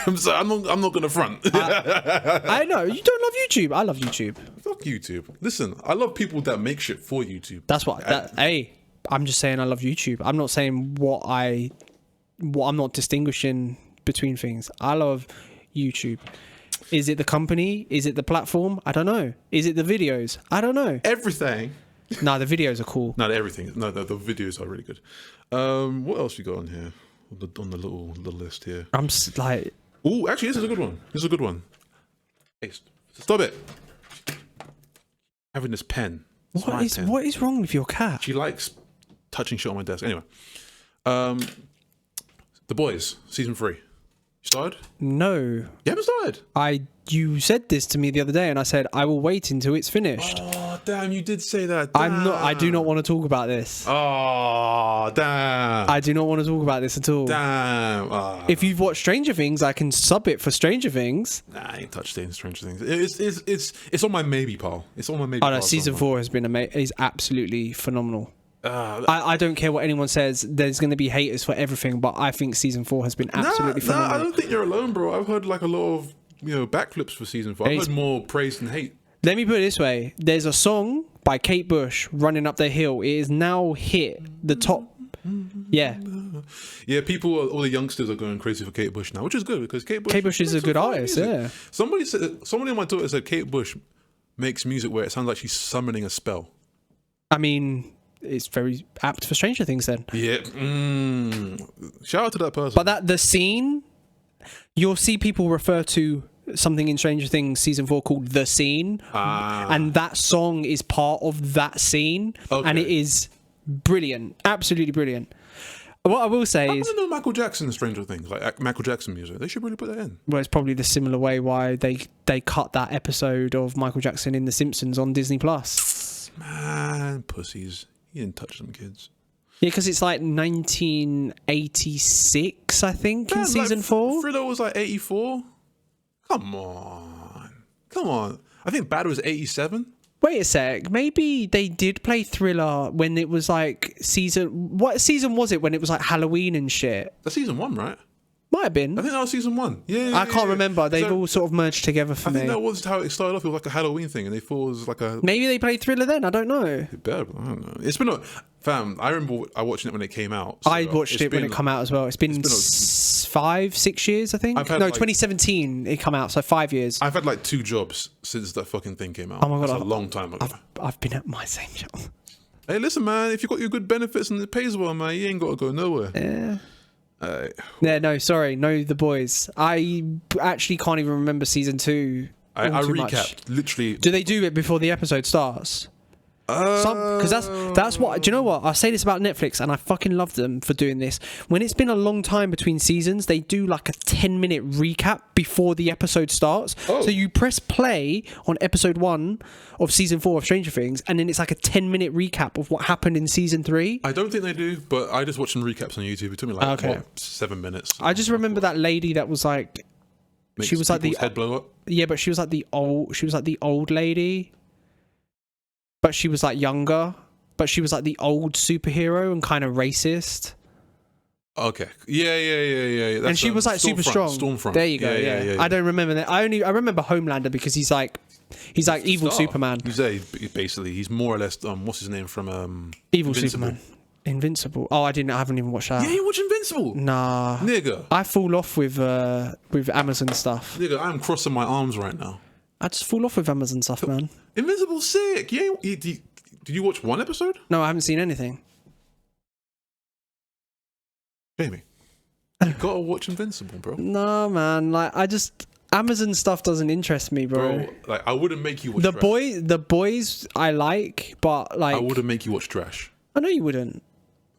I'm sorry, I'm not going to front. I know, you don't love YouTube. I love YouTube. Fuck YouTube. Listen, I love people that make shit for YouTube. That's what. Hey, I'm just saying I love YouTube. I'm not saying I'm not distinguishing between things. I love YouTube. Is it the company? Is it the platform? I don't know. Is it the videos? I don't know. Everything. No, the videos are cool. No, everything. No, the videos are really good. What else we got on here? On the little list here. I'm like... Oh, actually, this is a good one. Hey, stop it. Having this pen. What is wrong with your cat? She likes touching shit on my desk. Anyway. The Boys, season 3. You started? No. You haven't started? You said this to me the other day and I said, I will wait until it's finished. Oh, damn, you did say that. I do not want to talk about this. Oh, damn. I do not want to talk about this at all. Damn. Oh. If you've watched Stranger Things, I can sub it for Stranger Things. Nah, I ain't touched Stranger Things. It's on my maybe pile. It's on my maybe pile. Oh no, season 4 has been is absolutely phenomenal. I don't care what anyone says. There's going to be haters for everything, but I think season 4 has been absolutely phenomenal. I don't think you're alone, bro. I've heard like a lot of backflips for season 4. I've heard more praise than hate. Let me put it this way: there's a song by Kate Bush, "Running Up the Hill." It is now hit the top. Yeah, all the youngsters are going crazy for Kate Bush now, which is good because Kate Bush is a good artist. Yeah. Somebody on my Twitter said Kate Bush makes music where it sounds like she's summoning a spell. I mean, it's very apt for Stranger Things then. Yeah. Shout out to that person. But the scene, you'll see people refer to something in Stranger Things season 4 called The Scene. And that song is part of that scene. Okay. And it is brilliant. Absolutely brilliant. What I will say is... I don't know Michael Jackson Stranger Things, like Michael Jackson music. They should really put that in. Well, it's probably the similar way why they cut that episode of Michael Jackson in The Simpsons on Disney+. Man, pussies. You didn't touch them kids. Yeah, because it's like 1986, I think, in season 4. Thriller was like 84. Come on. I think Bad was 87. Wait a sec. Maybe they did play Thriller when it was like what season was it when it was like Halloween and shit? That's season 1, right? Might have been. I think that was season 1. Yeah. I can't remember. They've all sort of merged together for me. I think that was how it started off. It was like a Halloween thing, and they thought it was like a... Maybe they played Thriller then. I don't know. It better. I don't know. It's been fam, I remember I watching it when it came out. So I watched it when it came out as well. It's been 5-6 years, I think. No, 2017 it came out, so 5 years. I've had like 2 jobs since that fucking thing came out. Oh my God. That's a long time ago. I've been at my same job. Hey, listen, man. If you got your good benefits and it pays well, man, you ain't got to go nowhere. Yeah. The Boys. I actually can't even remember season 2. I recapped, literally. Do they do it before the episode starts? Because that's what. Do you know what? I say this about Netflix, and I fucking love them for doing this. When it's been a long time between seasons, they do like a 10-minute recap before the episode starts. So you press play on episode 1 of season 4 of Stranger Things, and then it's like a 10-minute recap of what happened in season 3. I don't think they do, but I just watch some recaps on YouTube. It took me like 7 minutes. I just remember that lady that was like, she was like the head blow up. Yeah, but she was like the old lady. But she was like younger, but she was like the old superhero and kind of racist. Okay. Yeah. That's, and she was like super strong. Stormfront. There you go. Yeah. I don't remember that. I remember Homelander because he's like evil Superman. He's more or less what's his name from Evil Invincible. Superman. Invincible. Oh, I haven't even watched that. Yeah, you watch Invincible? Nah, nigga. I fall off with Amazon stuff. Nigga, I'm crossing my arms right now. I just fall off with Amazon stuff, man. Invincible's sick. Yeah, did you watch one episode? No, I haven't seen anything. Jamie, you gotta watch Invincible, bro. No, man. Like, Amazon stuff doesn't interest me, bro. Like, I wouldn't make you watch The boys I like, but like, I wouldn't make you watch trash. I know you wouldn't.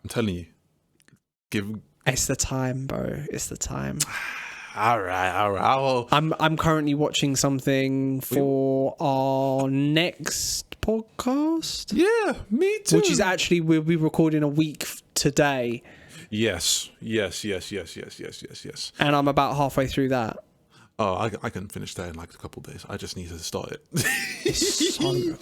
I'm telling you. It's the time, bro. It's the time. All right. I'm currently watching something for our next podcast. Yeah, me too. Which is actually, we'll be recording a week today. Yes. And I'm about halfway through that. Oh, I can finish that in like a couple of days. I just need to start it.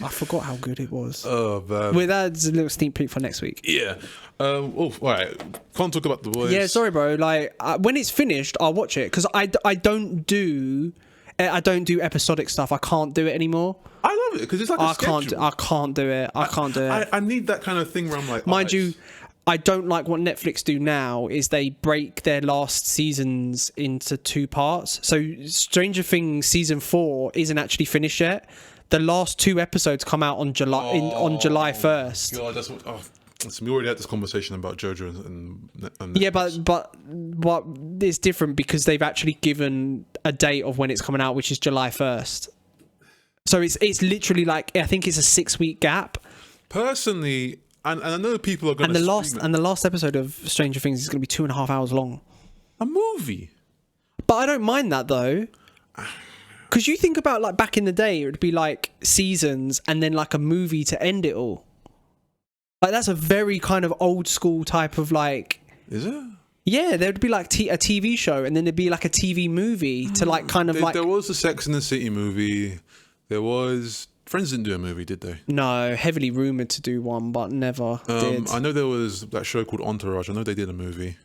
I forgot how good it was. Oh, man. Well, that's a little sneak peek for next week. Yeah. All right. Can't talk about The Boys. Yeah, sorry, bro. Like, when it's finished, I'll watch it because I don't do episodic stuff. I can't do it anymore. I love it because it's like a schedule. I can't do it. I need that kind of thing where I'm like, mind you, I don't like what Netflix do now is they break their last seasons into 2 parts. So Stranger Things season 4 isn't actually finished yet. The last 2 episodes come out on July 1st. God, we already had this conversation about JoJo and yeah, but it's different because they've actually given a date of when it's coming out, which is July 1st. So it's literally like, I think it's a 6-week gap. Personally, and I know people are going to the last episode of Stranger Things is going to be 2.5 hours long. A movie. But I don't mind that though. Because you think about like back in the day, it would be like seasons and then like a movie to end it all. Like that's a very kind of old school type of like. Is it? Yeah, there would be like a TV show and then there'd be like a TV movie to like kind of like. There was a Sex and the City movie. There was. Friends didn't do a movie, did they? No, heavily rumoured to do one, but never did. I know there was that show called Entourage. I know they did a movie.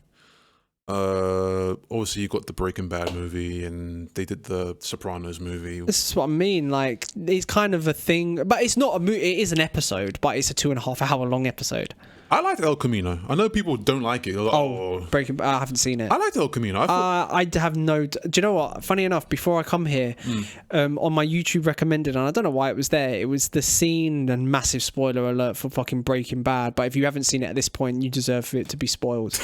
Obviously, you got the Breaking Bad movie, and they did the Sopranos movie. This is what I mean. Like, it's kind of a thing, but it's not a movie. It is an episode, but it's a 2.5 hour long episode. I liked El Camino. I know people don't like it. Like, Breaking Bad. I haven't seen it. I liked El Camino. I have no. Do you know what? Funny enough, before I come here, on my YouTube recommended, and I don't know why it was there. It was the scene, and massive spoiler alert for fucking Breaking Bad. But if you haven't seen it at this point, you deserve for it to be spoiled.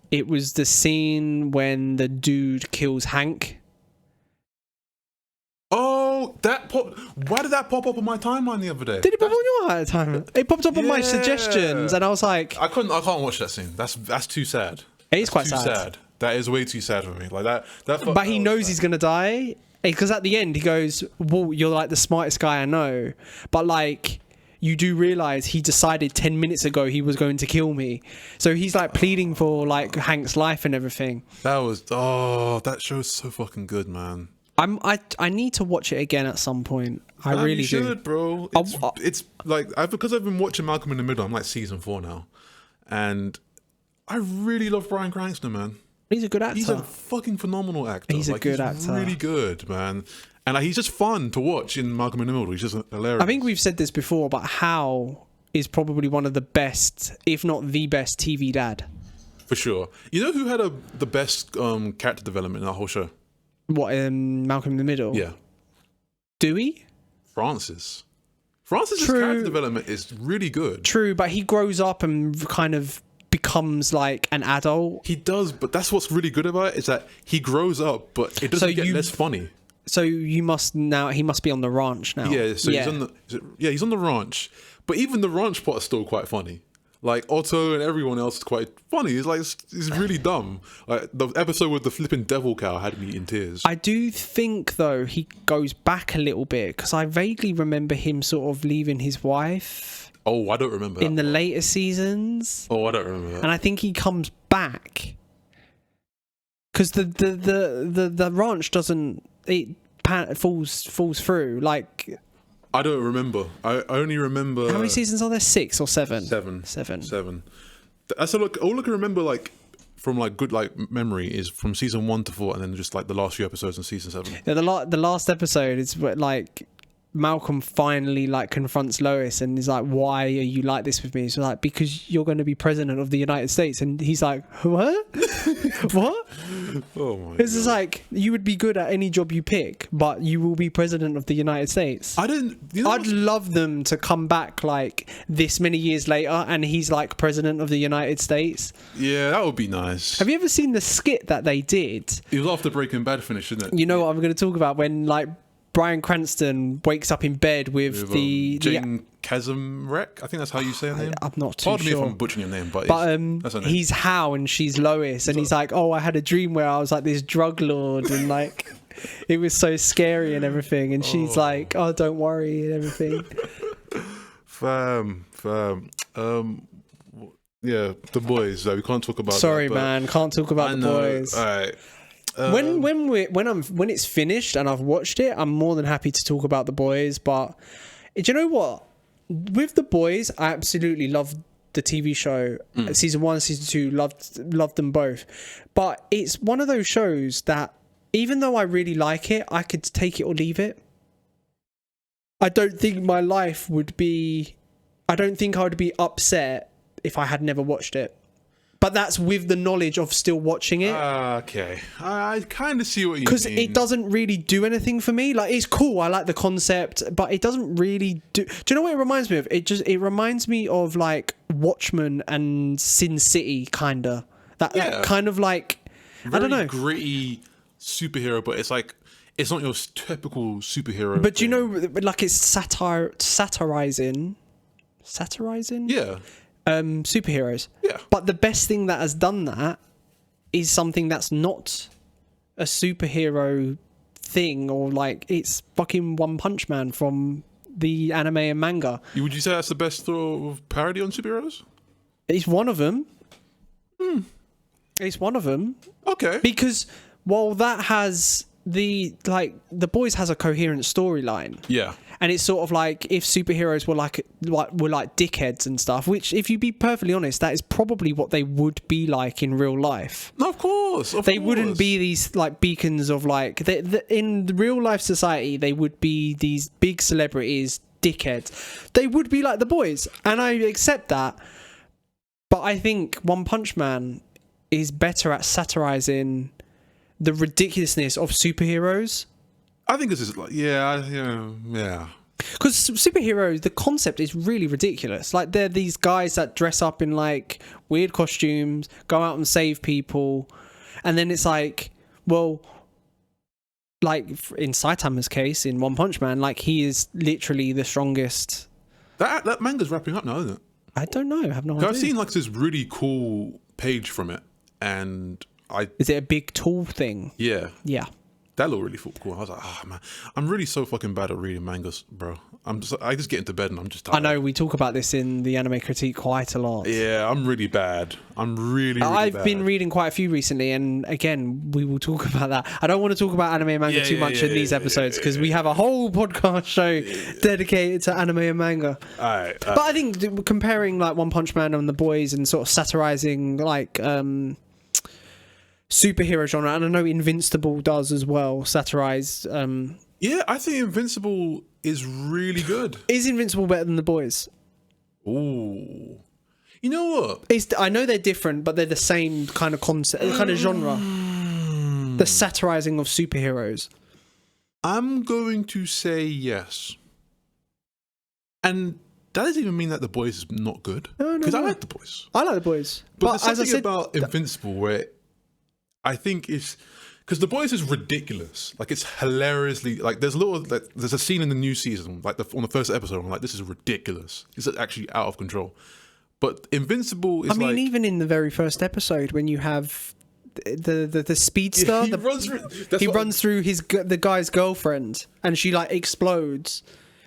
It was the scene when the dude kills Hank. Oh, why did that pop up on my timeline the other day? Did it pop on your timeline? It popped up on my suggestions, and I was like, I can't watch that scene. That's too sad. It is quite sad. That is way too sad for me. Like that. But he knows he's gonna die because at the end he goes, "Well, you're like the smartest guy I know," but like. You do realise he decided 10 minutes ago he was going to kill me. So he's like pleading for like Hank's life and everything. That show's so fucking good, man. I need to watch it again at some point. I really you should, bro. It's like because I've been watching Malcolm in the Middle. I'm like season 4 now, and I really love Bryan Cranston, man. He's a good actor. He's a fucking phenomenal actor. He's a good actor. Really good, man. And he's just fun to watch in Malcolm in the Middle. He's just hilarious. I think we've said this before, but Hal is probably one of the best, if not the best, TV dad. For sure. You know who had the best character development in that whole show? What, Malcolm in the Middle? Yeah. Dewey? Francis's character development is really good. True, but he grows up and kind of becomes like an adult. He does, but that's what's really good about it, is that he grows up, but it doesn't get less funny. So he must be on the ranch now. Yeah, so he's on the ranch. But even the ranch part is still quite funny. Like Otto and everyone else is quite funny. It's really dumb. Like the episode with the flipping devil cow had me in tears. I do think though he goes back a little bit because I vaguely remember him sort of leaving his wife. Oh, I don't remember in the later seasons. Oh, I don't remember that. And I think he comes back because the ranch falls through like. I don't remember. I only remember. How many seasons are there? 6 or 7? Seven. That's all I can remember. Like from like good like memory is from season 1 to 4, and then just like the last few episodes in season 7. Yeah, the last episode is like Malcolm finally like confronts Lois and is like, "Why are you like this with me?" So like, because you're going to be president of the United States, and he's like, "What? What?" Oh my! It's just like you would be good at any job you pick, but you will be president of the United States. I'd love them to come back like this many years later, and he's like president of the United States. Yeah, that would be nice. Have you ever seen the skit that they did? It was after Breaking Bad finished, isn't it? You know what I'm going to talk about when like. Bryan Cranston wakes up in bed with Jane Kazimierz. I think that's how you say her name. I'm not too sure. Pardon me if I'm butchering your name, but that's her name. He's Hal and she's Lois, and he's like, "Oh, I had a dream where I was like this drug lord, and like it was so scary and everything." And she's like, "Oh, don't worry," and everything. Fam. Yeah, the boys. We can't talk about. Sorry, man, can't talk about the boys. All right. When it's finished and I've watched it, I'm more than happy to talk about the boys. But do you know what? With the boys, I absolutely loved the TV show. Season 1, season 2, loved them both. But it's one of those shows that even though I really like it, I could take it or leave it. I don't think my life would be. I don't think I would be upset if I had never watched it. But that's with the knowledge of still watching it. Okay. I kind of see what you mean. Because it doesn't really do anything for me. Like, it's cool. I like the concept. But it doesn't really do... Do you know what it reminds me of? It reminds me of, like, Watchmen and Sin City, kind of. That kind of, like... I don't know. Very gritty superhero, but it's, like... It's not your typical superhero. But you know, like, it's satirizing... Satirizing? Yeah. Superheroes. Yeah. But the best thing that has done that is something that's not a superhero thing, or like it's fucking One Punch Man from the anime and manga. Would you say that's the best sort of parody on superheroes? It's one of them. It's one of them. Okay. Because while that has the boys has a coherent storyline. Yeah. And it's sort of like if superheroes were like dickheads and stuff, which, if you be perfectly honest, that is probably what they would be like in real life. No, of course. They wouldn't be these like beacons of like in the real life society. They would be these big celebrities, dickheads. They would be like the boys, and I accept that. But I think One Punch Man is better at satirizing the ridiculousness of superheroes. I think this is like, yeah. Because superheroes, the concept is really ridiculous. Like, they're these guys that dress up in like weird costumes, go out and save people, and then it's like, well, like in Saitama's case, in One Punch Man, like he is literally the strongest. That manga's wrapping up now, isn't it? I don't know. I have no idea. I've seen like this really cool page from it, and is it a big tall thing? Yeah. That looked really cool. I was like, oh man, I'm really so fucking bad at reading mangas, bro. I just get into bed and I'm just tired. I know we talk about this in the anime critique quite a lot. Yeah, I'm really bad. I've been reading quite a few recently, and again, we will talk about that. I don't want to talk about anime and manga too much in these episodes because we have a whole podcast show dedicated to anime and manga. Alright. But I think comparing like One Punch Man and the boys and sort of satirizing like superhero genre, and I know Invincible does as well satirize. Yeah, I think Invincible is really good. Is Invincible better than the boys? Ooh, you know what? I know they're different, but they're the same kind of concept, kind of genre. The satirizing of superheroes. I'm going to say yes, and that doesn't even mean that the boys is not good. No, because I like the boys. I like the boys, but there's something about Invincible where I think it's because The Boys is ridiculous. Like, it's hilariously, like, there's a scene in the new season, like on the first episode, I'm like, this is ridiculous. It's actually out of control. But Invincible is even in the very first episode, when you have the speedster, he runs through the guy's girlfriend, and she like explodes,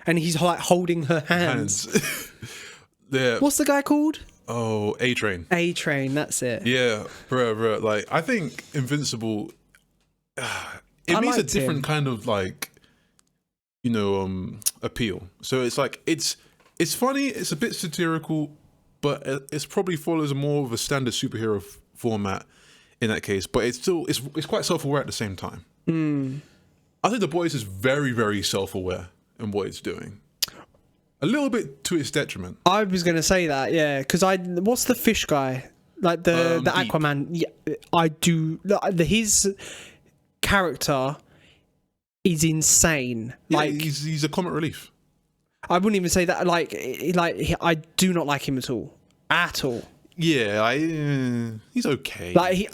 and he's like holding her hands. Yeah. What's the guy called? Oh, A-Train. A-Train, that's it. Yeah, bro. Like, I think Invincible, it means a different kind of like, appeal. So it's like it's funny. It's a bit satirical, but it probably follows more of a standard superhero format in that case. But it's quite self-aware at the same time. I think The Boys is very, very self-aware in what it's doing. A little bit to its detriment. I was going to say that, yeah, because what's the fish guy? Like the Aquaman. Yeah, I do. His character is insane. Yeah, like he's a comic relief. I wouldn't even say that. Like I do not like him at all. At all. Yeah, he's okay. Like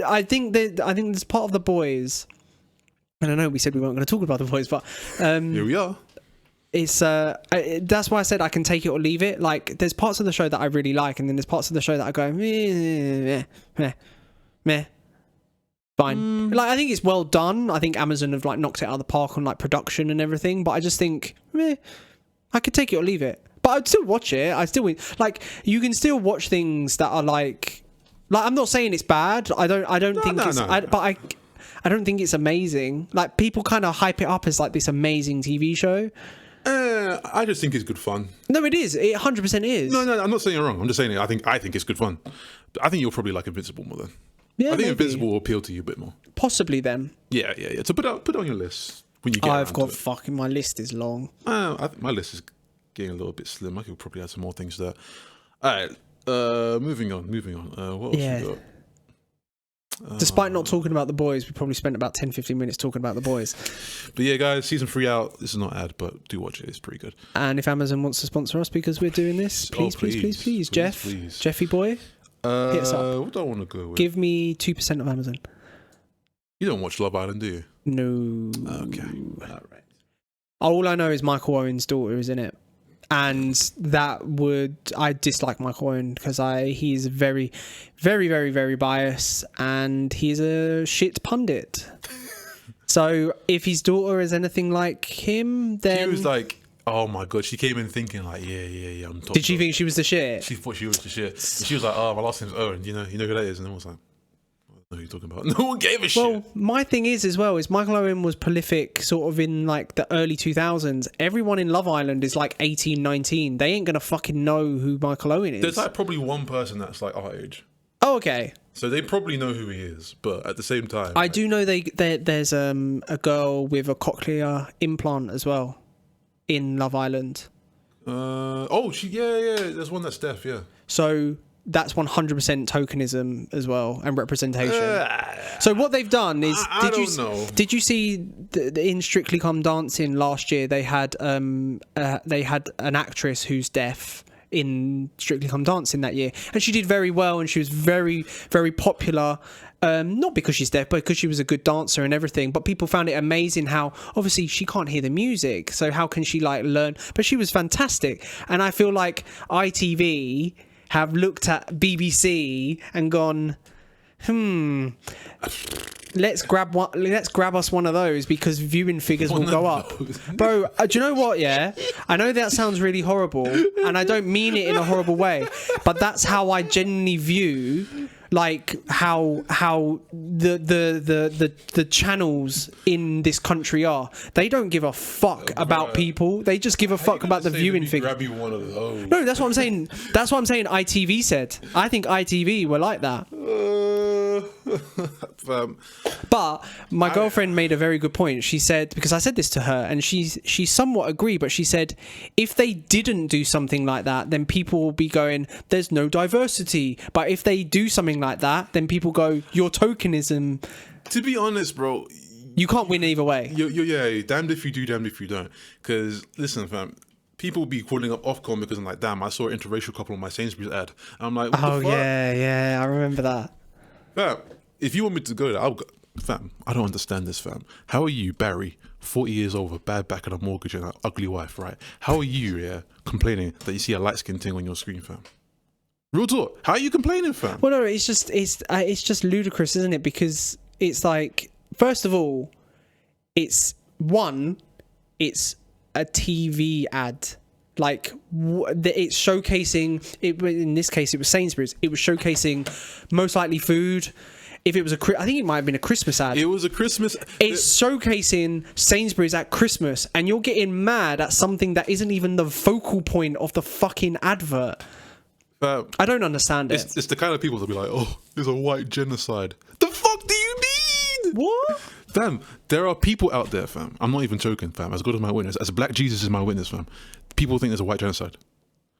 I think there's part of The Boys. And I know we said we weren't going to talk about The Boys, but here we are. It's that's why I said I can take it or leave it. Like, there's parts of the show that I really like, and then there's parts of the show that I go meh. Fine. Like, I think it's well done. I think Amazon have like knocked it out of the park on like production and everything. But I just think, I could take it or leave it. But I'd still watch it. Like, you can still watch things that are like I'm not saying it's bad. I don't think it's. But I don't think it's amazing. Like, people kind of hype it up as like this amazing TV show. I just think it's good fun. No, it is. It 100% is. No, I'm not saying you're wrong. I'm just saying I think it's good fun. I think you'll probably like Invincible more then. Yeah, I think maybe. Invincible will appeal to you a bit more. Possibly then. Yeah. So put it on your list when you get. I've got fucking, my list is long. I think my list is getting a little bit slim. I could probably add some more things there. All right. Moving on. What else we got? Despite not talking about The Boys, we probably spent about 10-15 minutes talking about The Boys. But yeah, guys, season 3 out. This is not ad, but do watch it. It's pretty good. And if Amazon wants to sponsor us because we're doing this, please, Jeff, please. Jeffy boy, hit us up. What do I want to go with? Give me 2% of Amazon. You don't watch Love Island, do you? No. Okay. All right. All I know is Michael Owen's daughter is in it. And I dislike Michael Owen because he's very, very, very, very biased, and he's a shit pundit. So if his daughter is anything like him, then... She was like, oh my God, she came in thinking like, yeah, I'm top. Did she think she was the shit? She thought she was the shit. And she was like, oh, my last name's Owen, you know who that is? And I was like, what are you talking about? No one gave a shit. Well, my thing is Michael Owen was prolific sort of in like the early 2000s. Everyone in Love Island is like 18, 19. They ain't gonna fucking know who Michael Owen is. There's like probably one person that's like our age. Oh, okay. So they probably know who he is, but at the same time... I do know there's a girl with a cochlear implant as well in Love Island. Yeah, there's one that's deaf, yeah. So... that's 100% tokenism as well and representation. So what they've done is, did you see in Strictly Come Dancing last year they had an actress who's deaf in Strictly Come Dancing that year, and she did very well, and she was very, very popular. Not because she's deaf, but because she was a good dancer and everything. But people found it amazing how obviously she can't hear the music, so how can she like learn? But she was fantastic, and I feel like ITV have looked at BBC and gone, let's grab us one of those because viewing figures will go up. Bro, do you know what, yeah? I know that sounds really horrible, and I don't mean it in a horrible way, but that's how I genuinely view like how the channels in this country are. They don't give a fuck about people. They just give a fuck about the viewing figure. Grab you one of those. No, that's what I'm saying. That's what I'm saying. ITV said. I think ITV were like that. But my girlfriend made a very good point. She said, because I said this to her, and she somewhat agreed, but she said if they didn't do something like that, then people will be going, there's no diversity. But if they do something like that, then people go, you're tokenism. To be honest, bro, you can't win either way. You're damned if you do, damned if you don't. Because listen, fam, people be calling up Ofcom because I'm like, damn, I saw an interracial couple on my Sainsbury's ad. I'm like, what the fuck? Yeah, I remember that. Fam, if you want me to go there, Fam, I don't understand this, fam. How are you, Barry, 40 years old, a bad back and a mortgage and an ugly wife, right? How are you, complaining that you see a light skin thing on your screen, fam? Real talk. How are you complaining, fam? Well, no, it's just ludicrous, isn't it? Because it's like, first of all, it's a TV ad. Like, it's showcasing it. In this case, it was Sainsbury's. It was showcasing most likely food. If it was I think it might have been a Christmas ad. It was a Christmas. It's showcasing Sainsbury's at Christmas, and you're getting mad at something that isn't even the focal point of the fucking advert. I don't understand it. It's the kind of people that be like, oh, there's a white genocide. The fuck do you mean? What? Fam, there are people out there, fam. I'm not even joking, fam. As God is my witness, as Black Jesus is my witness, fam. People think there's a white genocide.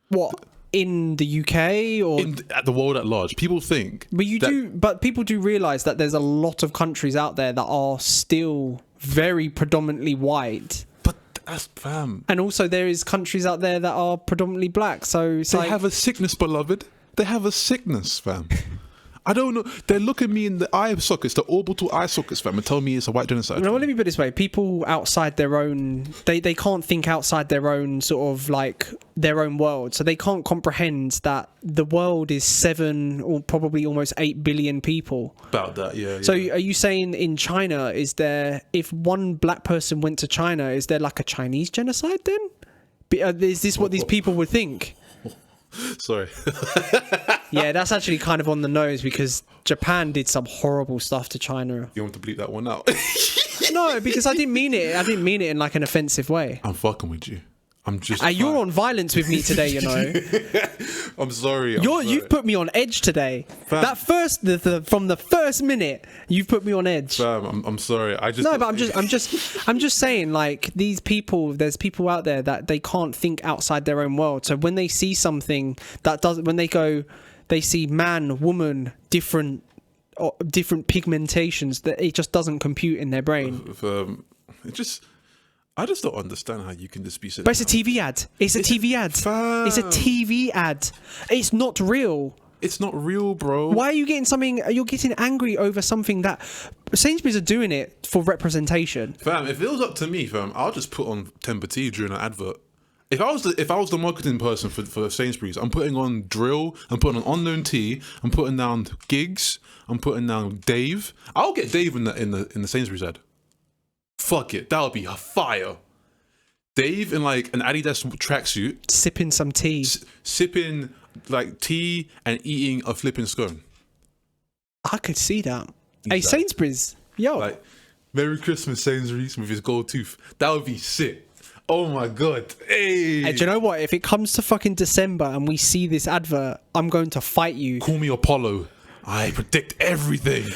What? In the UK or at the world at large, people think. But people do realise that there's a lot of countries out there that are still very predominantly white. But that's fam. And also there is countries out there that are predominantly black. So it's they have a sickness, beloved. They have a sickness, fam. I don't know. They look at me in the eye sockets, the orbital eye sockets, fam, and tell me it's a white genocide. No, let me put it this way: people outside their own, they can't think outside their own sort of like their own world, so they can't comprehend that the world is 7 or probably almost 8 billion people. About that, yeah. So are you saying in China, is there, if one black person went to China, is there like a Chinese genocide then? Is this what these people would think? Sorry. Yeah, that's actually kind of on the nose because Japan did some horrible stuff to China. You want to bleep that one out? No, because I didn't mean it. I didn't mean it in like an offensive way. I'm fucking with you. I'm just. You're on violence with me today, you know. I'm sorry. You've put me on edge today. Fam. That first, from the first minute, you've put me on edge. Fam, I'm sorry. But I'm just saying, like, these people. There's people out there that they can't think outside their own world. So when they see something that doesn't, when they see man, woman, different pigmentations, that it just doesn't compute in their brain. I just don't understand how you can just be saying. But it's a TV ad. It's a TV ad. Fam. It's a TV ad. It's not real. It's not real, bro. Why are you getting something? You're getting angry over something that Sainsbury's are doing it for representation. Fam, if it was up to me, fam, I'll just put on Temper Tea during an advert. If I was the marketing person for Sainsbury's, I'm putting on Drill, I'm putting on Unknown Tea, I'm putting down Gigs, I'm putting down Dave. I'll get Dave in the Sainsbury's ad. Fuck it, that would be a fire. Dave in like an Adidas tracksuit, sipping some tea, sipping like tea and eating a flipping scone. I could see that. Hey, Sainsbury's, yo, like Merry Christmas, Sainsbury's with his gold tooth. That would be sick. Oh my god. Hey. Do you know what? If it comes to fucking December and we see this advert, I'm going to fight you. Call me Apollo. I predict everything.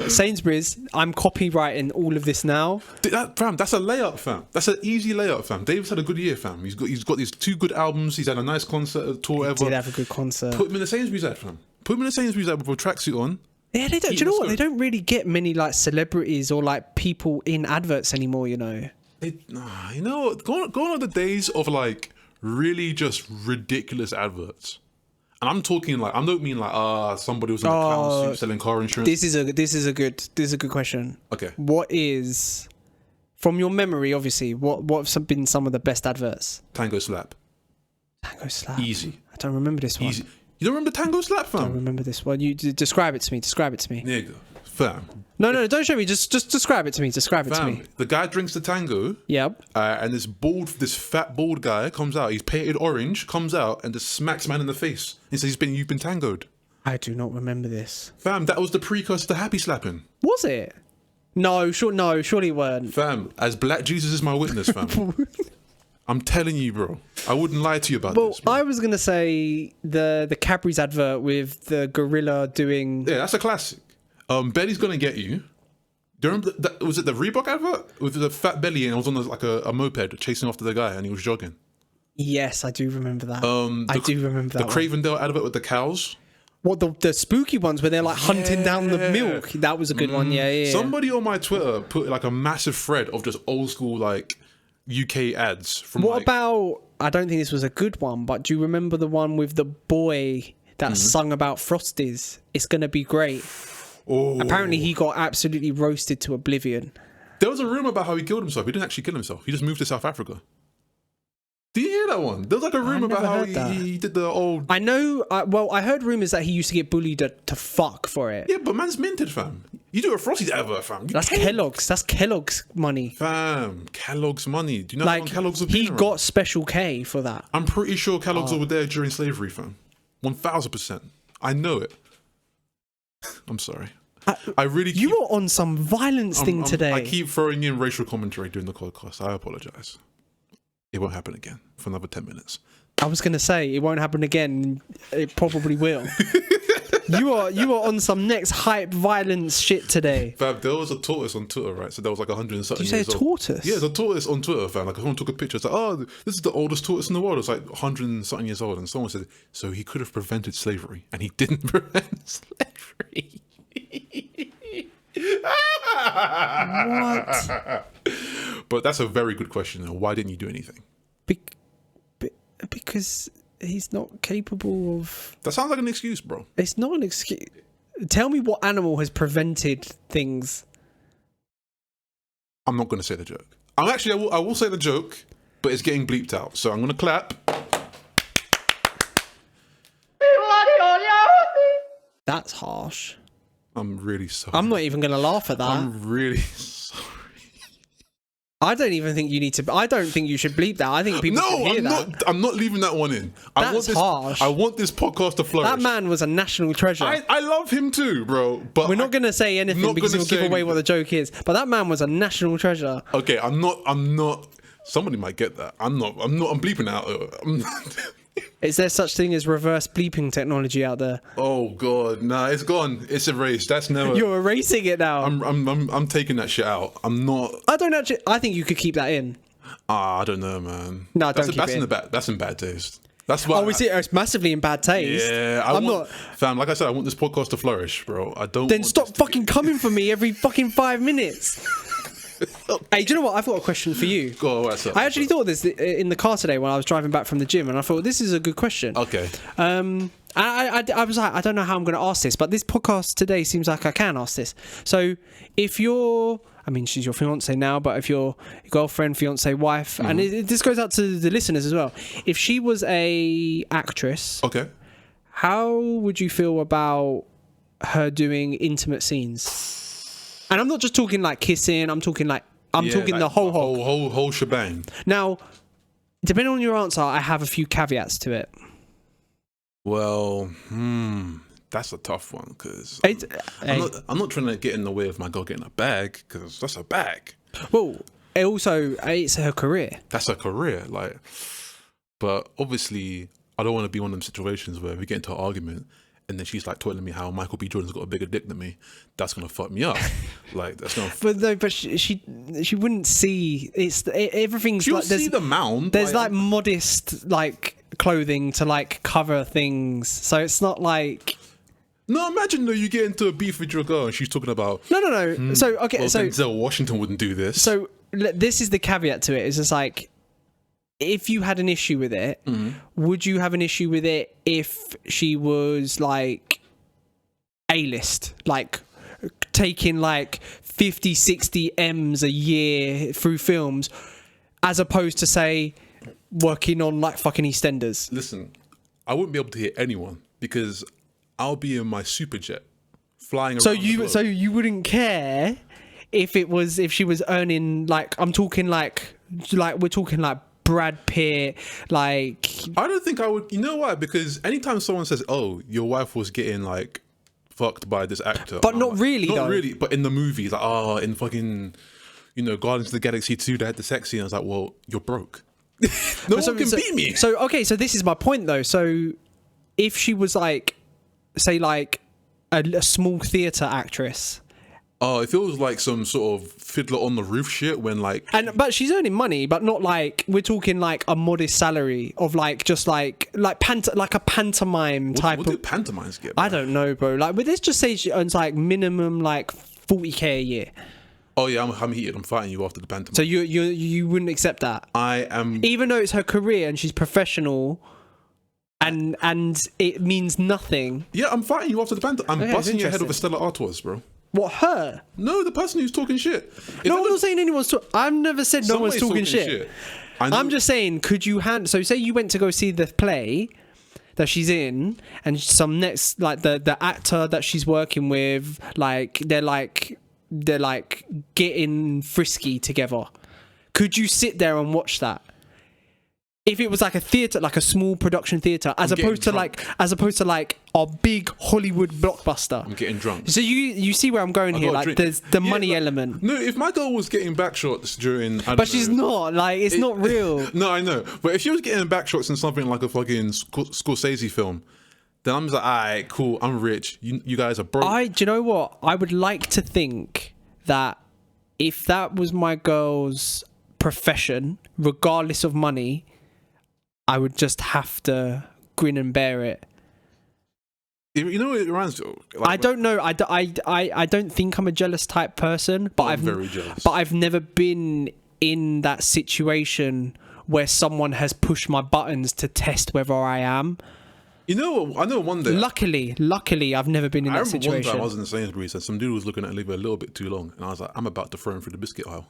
Sainsbury's, I'm copywriting all of this now. Fam, that's a layup, fam. That's an easy layup, fam. Dave's had a good year, fam. He's got these 2 good albums. He's had a nice concert tour. He did have a good concert. Put him in the Sainsbury's ad, fam. Put him in the Sainsbury's ad with a tracksuit on. Yeah, they don't. Do you know what? They don't really get many like celebrities or like people in adverts anymore. You know. You know what? Gone are the days of like really just ridiculous adverts. And I'm talking like, I don't mean like somebody was in a clown suit selling car insurance. This is a good question. Okay. What is, from your memory, obviously, what have been some of the best adverts? Tango Slap. Tango Slap. Easy. I don't remember this one. Easy. You don't remember Tango Slap, fam? I don't remember this one. You describe it to me. Nigga, fam. No, don't show me. Just describe it to me. Describe it to me. The guy drinks the tango. Yep. And this fat bald guy comes out. He's painted orange. Comes out and just smacks man in the face. He says, "You've been tangoed." I do not remember this. Fam, that was the precursor to happy slapping. Was it? No, surely it weren't. Fam, as Black Jesus is my witness, fam. I'm telling you, bro. I wouldn't lie to you about this. Bro. I was gonna say the Cadbury's advert with the gorilla doing. Yeah, that's a classic. Belly's gonna get you. Do you remember was it the Reebok advert with the fat belly and it was on like a moped chasing after the guy and he was jogging? Yes, I do remember that. I do remember that. The Cravendale advert with the cows. What the spooky ones where they're like hunting down the milk? That was a good one. Yeah. Somebody on my Twitter put like a massive thread of just old school like UK ads from. What about? I don't think this was a good one, but do you remember the one with the boy that sung about Frosties? It's gonna be great. Oh. Apparently, he got absolutely roasted to oblivion. There was a rumor about how he killed himself. He didn't actually kill himself. He just moved to South Africa. Do you hear that one? There was like a rumor about how he did the old... I know, I heard rumours that he used to get bullied to fuck for it. Yeah, but man's minted, fam. You do a Frosties ever, fam. That's Kellogg's. That's Kellogg's money. Fam, Kellogg's money. Do you know how long Kellogg's have been he around? got Special K for that. I'm pretty sure Kellogg's were there during slavery, fam. 1000%. I know it. I'm sorry. I really keep... You were on some violence thing today. I keep throwing in racial commentary during the podcast. I apologise. It won't happen again for another 10 minutes. I was going to say, it won't happen again. It probably will. You are on some next hype violence shit today. Fam, there was a tortoise on Twitter, right? So there was like 100 and something Did you say a tortoise? Yeah, there's a tortoise on Twitter, fam. Like, someone took a picture. It's like, oh, this is the oldest tortoise in the world. It's like 100 and something years old. And someone said, so he could have prevented slavery. And he didn't prevent slavery. What? But that's a very good question. Why didn't you do anything? Because he's not capable of... That sounds like an excuse, bro. It's not an excuse. Tell me what animal has prevented things. I'm not going to say the joke. I will say the joke, but it's getting bleeped out. So I'm going to clap. That's harsh. I'm really sorry. I'm not even going to laugh at that. I'm really sorry. I don't even think you need to. I don't think you should bleep that. I think people should hear that. I'm not leaving that one in. That's harsh. I want this podcast to flourish. That man was a national treasure. I love him too, bro. But we're not going to say anything because we'll give away what the joke is. But that man was a national treasure. Okay, I'm not. Somebody might get that. I'm bleeping out. Is there such thing as reverse bleeping technology out there? Oh god, nah, it's gone. It's erased. That's never. You're erasing it now. I'm taking that shit out. I'm not. I don't actually. I think you could keep that in. I don't know, man. No, don't keep it in. That's in bad taste. That's why. Oh, it's massively in bad taste. Yeah, I'm not. Fam, like I said, I want this podcast to flourish, bro. I don't. Then stop fucking coming for me every fucking 5 minutes. Hey, do you know what? I've got a question for you. Go on, what's up? I actually thought this in the car today when I was driving back from the gym, and I thought this is a good question. Okay. I was like, I don't know how I'm going to ask this, but this podcast today seems like I can ask this. So, if you're, I mean, she's your fiance now, but if you're your girlfriend, fiance, wife, and this goes out to the listeners as well. If she was a actress, okay, how would you feel about her doing intimate scenes? And I'm not just talking like kissing. I'm talking like the whole shebang. Now, depending on your answer, I have a few caveats to it. Well, that's a tough one because I'm not trying to get in the way of my girl getting a bag because that's a bag. Well, it's her career. That's her career, like. But obviously, I don't want to be one of them situations where we get into an argument. And then she's like telling me how Michael B. Jordan's got a bigger dick than me. That's gonna fuck me up. Like that's gonna. But she wouldn't see. Everything's. She'll like see the mound. There's like modest like clothing to like cover things, so it's not like. No, imagine though you get into a beef with your girl and she's talking about. No. So okay, well, so Denzel Washington wouldn't do this. So this is the caveat to it. It's just like. If you had an issue with it, would you have an issue with it if she was like A-list, like taking like 50, 60 M's a year through films, as opposed to say working on like fucking EastEnders? Listen, I wouldn't be able to hit anyone because I'll be in my super jet flying around. So you wouldn't care if she was earning like we're talking like Brad Pitt, like. I don't think I would. You know why? Because anytime someone says, "Oh, your wife was getting like fucked by this actor," but not really, not really. But in the movies, like, oh, in fucking, Guardians of the Galaxy 2, they had the sex scene. I was like, well, you're broke. No one can beat me. So okay, so this is my point though. So if she was like, say, like a small theatre actress. Oh, it feels like some sort of Fiddler on the Roof shit when like... But she's earning money, but not like... We're talking like a modest salary of like just like a pantomime type what do pantomimes get, bro? I don't know, bro. Like, but let's just say she earns like minimum like 40k a year. Oh yeah, I'm heated. I'm fighting you after the pantomime. So you wouldn't accept that? I am... Even though it's her career and she's professional... and it means nothing. Yeah, I'm fighting you after the banter. I'm busting your head with a Stella Artois, bro. What, her? No, the person who's talking shit. No, I'm not saying anyone's talking. I've never said no one's talking shit. I'm just saying, could you so say you went to go see the play that she's in, and some next, like the actor that she's working with, like they're getting frisky together. Could you sit there and watch that? If it was like a theater, like a small production theater, as opposed to like a big Hollywood blockbuster. I'm getting drunk. So you see where I'm going here? Like there's the money element. No, if my girl was getting back shots during, but she's not. Like it's not real. No, I know. But if she was getting back shots in something like a fucking Scorsese film, then I'm just like, alright, cool. I'm rich. You guys are broke. Do you know what? I would like to think that if that was my girl's profession, regardless of money, I would just have to grin and bear it. You know what it reminds me of? Like, I don't know. I don't think I'm a jealous type person, but I'm very jealous. But I've never been in that situation where someone has pushed my buttons to test whether I am. You know, I know one day. Luckily, I've never been in that situation. I remember one time I was in Sainsbury's and some dude was looking at Olivia a little bit too long, and I was like, I'm about to throw him through the biscuit aisle.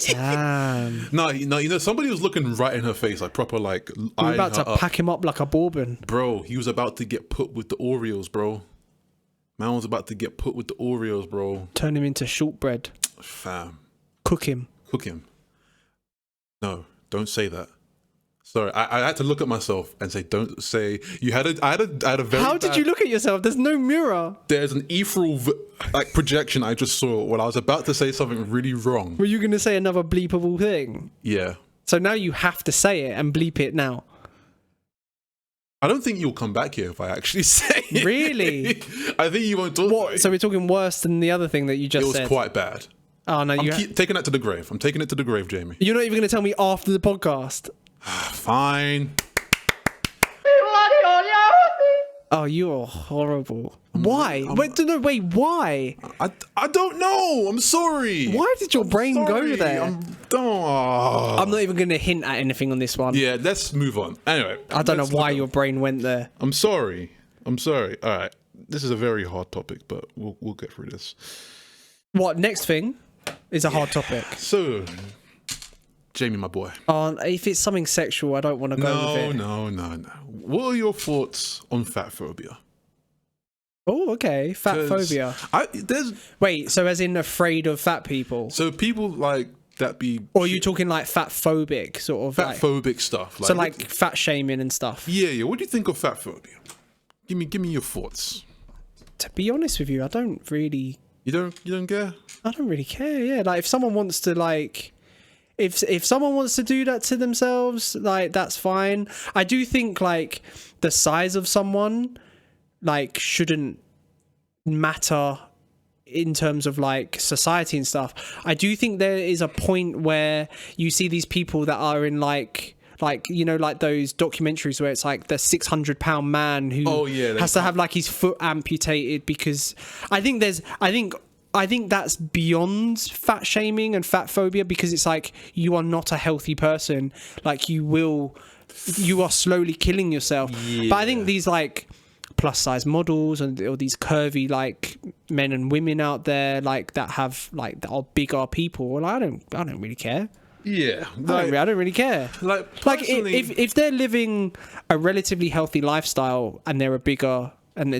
Damn. No, you know, somebody was looking right in her face, like proper, like. You were about to pack him up like a bourbon, bro. He was about to get put with the Oreos, bro. Man was about to get put with the Oreos, bro. Turn him into shortbread. Fam. Cook him. No, don't say that. Sorry, I had to look at myself and say, don't say. I had a very. How did you look at yourself? There's no mirror. There's an ethereal projection I just saw when I was about to say something really wrong. Were you going to say another bleepable thing? Yeah. So now you have to say it and bleep it now. I don't think you'll come back here if I actually say it. Really? I think you won't talk. What? So we're talking worse than the other thing that you just said? It was quite bad. Oh, no. I'm taking that to the grave. I'm taking it to the grave, Jamie. You're not even going to tell me after the podcast? Fine. Oh, you're horrible. Why? Wait, why? I don't know. I'm sorry. Why did your brain go there? I'm not even going to hint at anything on this one. Yeah, let's move on. Anyway. I don't know why your brain went there. I'm sorry. All right. This is a very hard topic, but we'll get through this. What, next thing is a hard topic? So, Jamie, my boy. If it's something sexual, I don't want to go with it. No. What are your thoughts on fat phobia? Oh, okay. Fat phobia. Wait, so as in afraid of fat people? So people like that be... Or are you talking like fat phobic, sort of? Fat phobic stuff. So like fat shaming and stuff? Yeah. What do you think of fat phobia? Give me your thoughts. To be honest with you, I don't really... You don't care? I don't really care, yeah. Like if someone wants to like... If someone wants to do that to themselves, like that's fine. I do think like the size of someone like shouldn't matter in terms of like society and stuff. I do think there is a point where you see these people that are in like you know, like those documentaries where it's like the 600-pound man who has to have like his foot amputated because I think that's beyond fat shaming and fat phobia because it's like you are not a healthy person. Like you are slowly killing yourself. Yeah. But I think these like plus size models or these curvy like men and women out there like that have like that are bigger people. Well, I don't really care. Yeah, I don't really care. Like if they're living a relatively healthy lifestyle and they're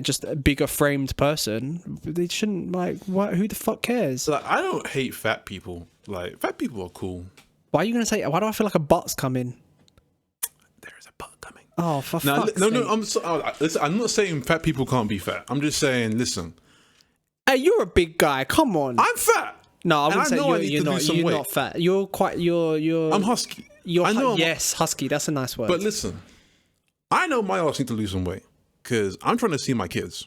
just a bigger framed person, they shouldn't like. What? Who the fuck cares? Like, I don't hate fat people. Like fat people are cool. Why are you gonna say? Why do I feel like a butt's coming? There is a butt coming. Oh, for fuck's sake. No. I'm not saying fat people can't be fat. I'm just saying, listen. Hey, you're a big guy. Come on. I'm fat. No, I wouldn't say you're not. You're not fat. You're quite. You're. I'm husky. Yes, husky. That's a nice word. But listen, I know my ass need to lose some weight because I'm trying to see my kids.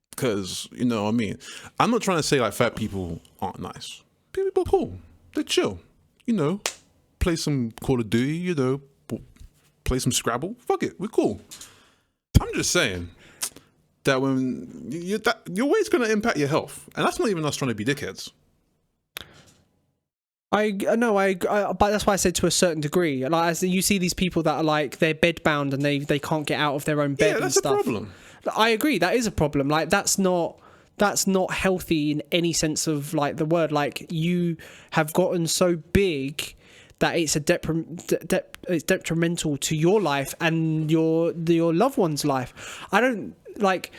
Because you know what I mean. I'm not trying to say like fat people aren't nice. People are cool. They're chill. You know, play some Call of Duty. You know, play some Scrabble. Fuck it, we're cool. I'm just saying that when your weight's gonna impact your health, and that's not even us trying to be dickheads. but that's why I said to a certain degree. Like, as you see these people that are like they're bedbound and they can't get out of their own bed. Yeah, that's and stuff. a problem. I agree, that is a problem. Like, that's not healthy in any sense of like the word. Like, you have gotten so big that it's it's detrimental to your life and your loved one's life. I don't like.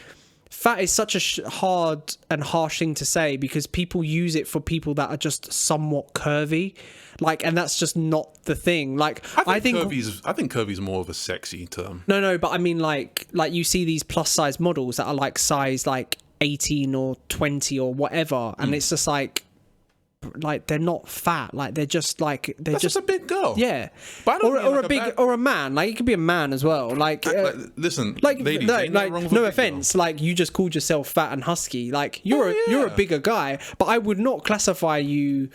Fat is such a hard and harsh thing to say because people use it for people that are just somewhat curvy, like, and that's just not the thing. Like, I think curvy is more of a sexy term. No, but I mean, like you see these plus size models that are like size like 18 or 20 or whatever, and it's just like they're not fat, like they're just Just a big girl. Yeah, but or a man, like it could be a man as well. Listen, like ladies, no offense, like you just called yourself fat and husky. Like you're a bigger guy, but I would not classify you.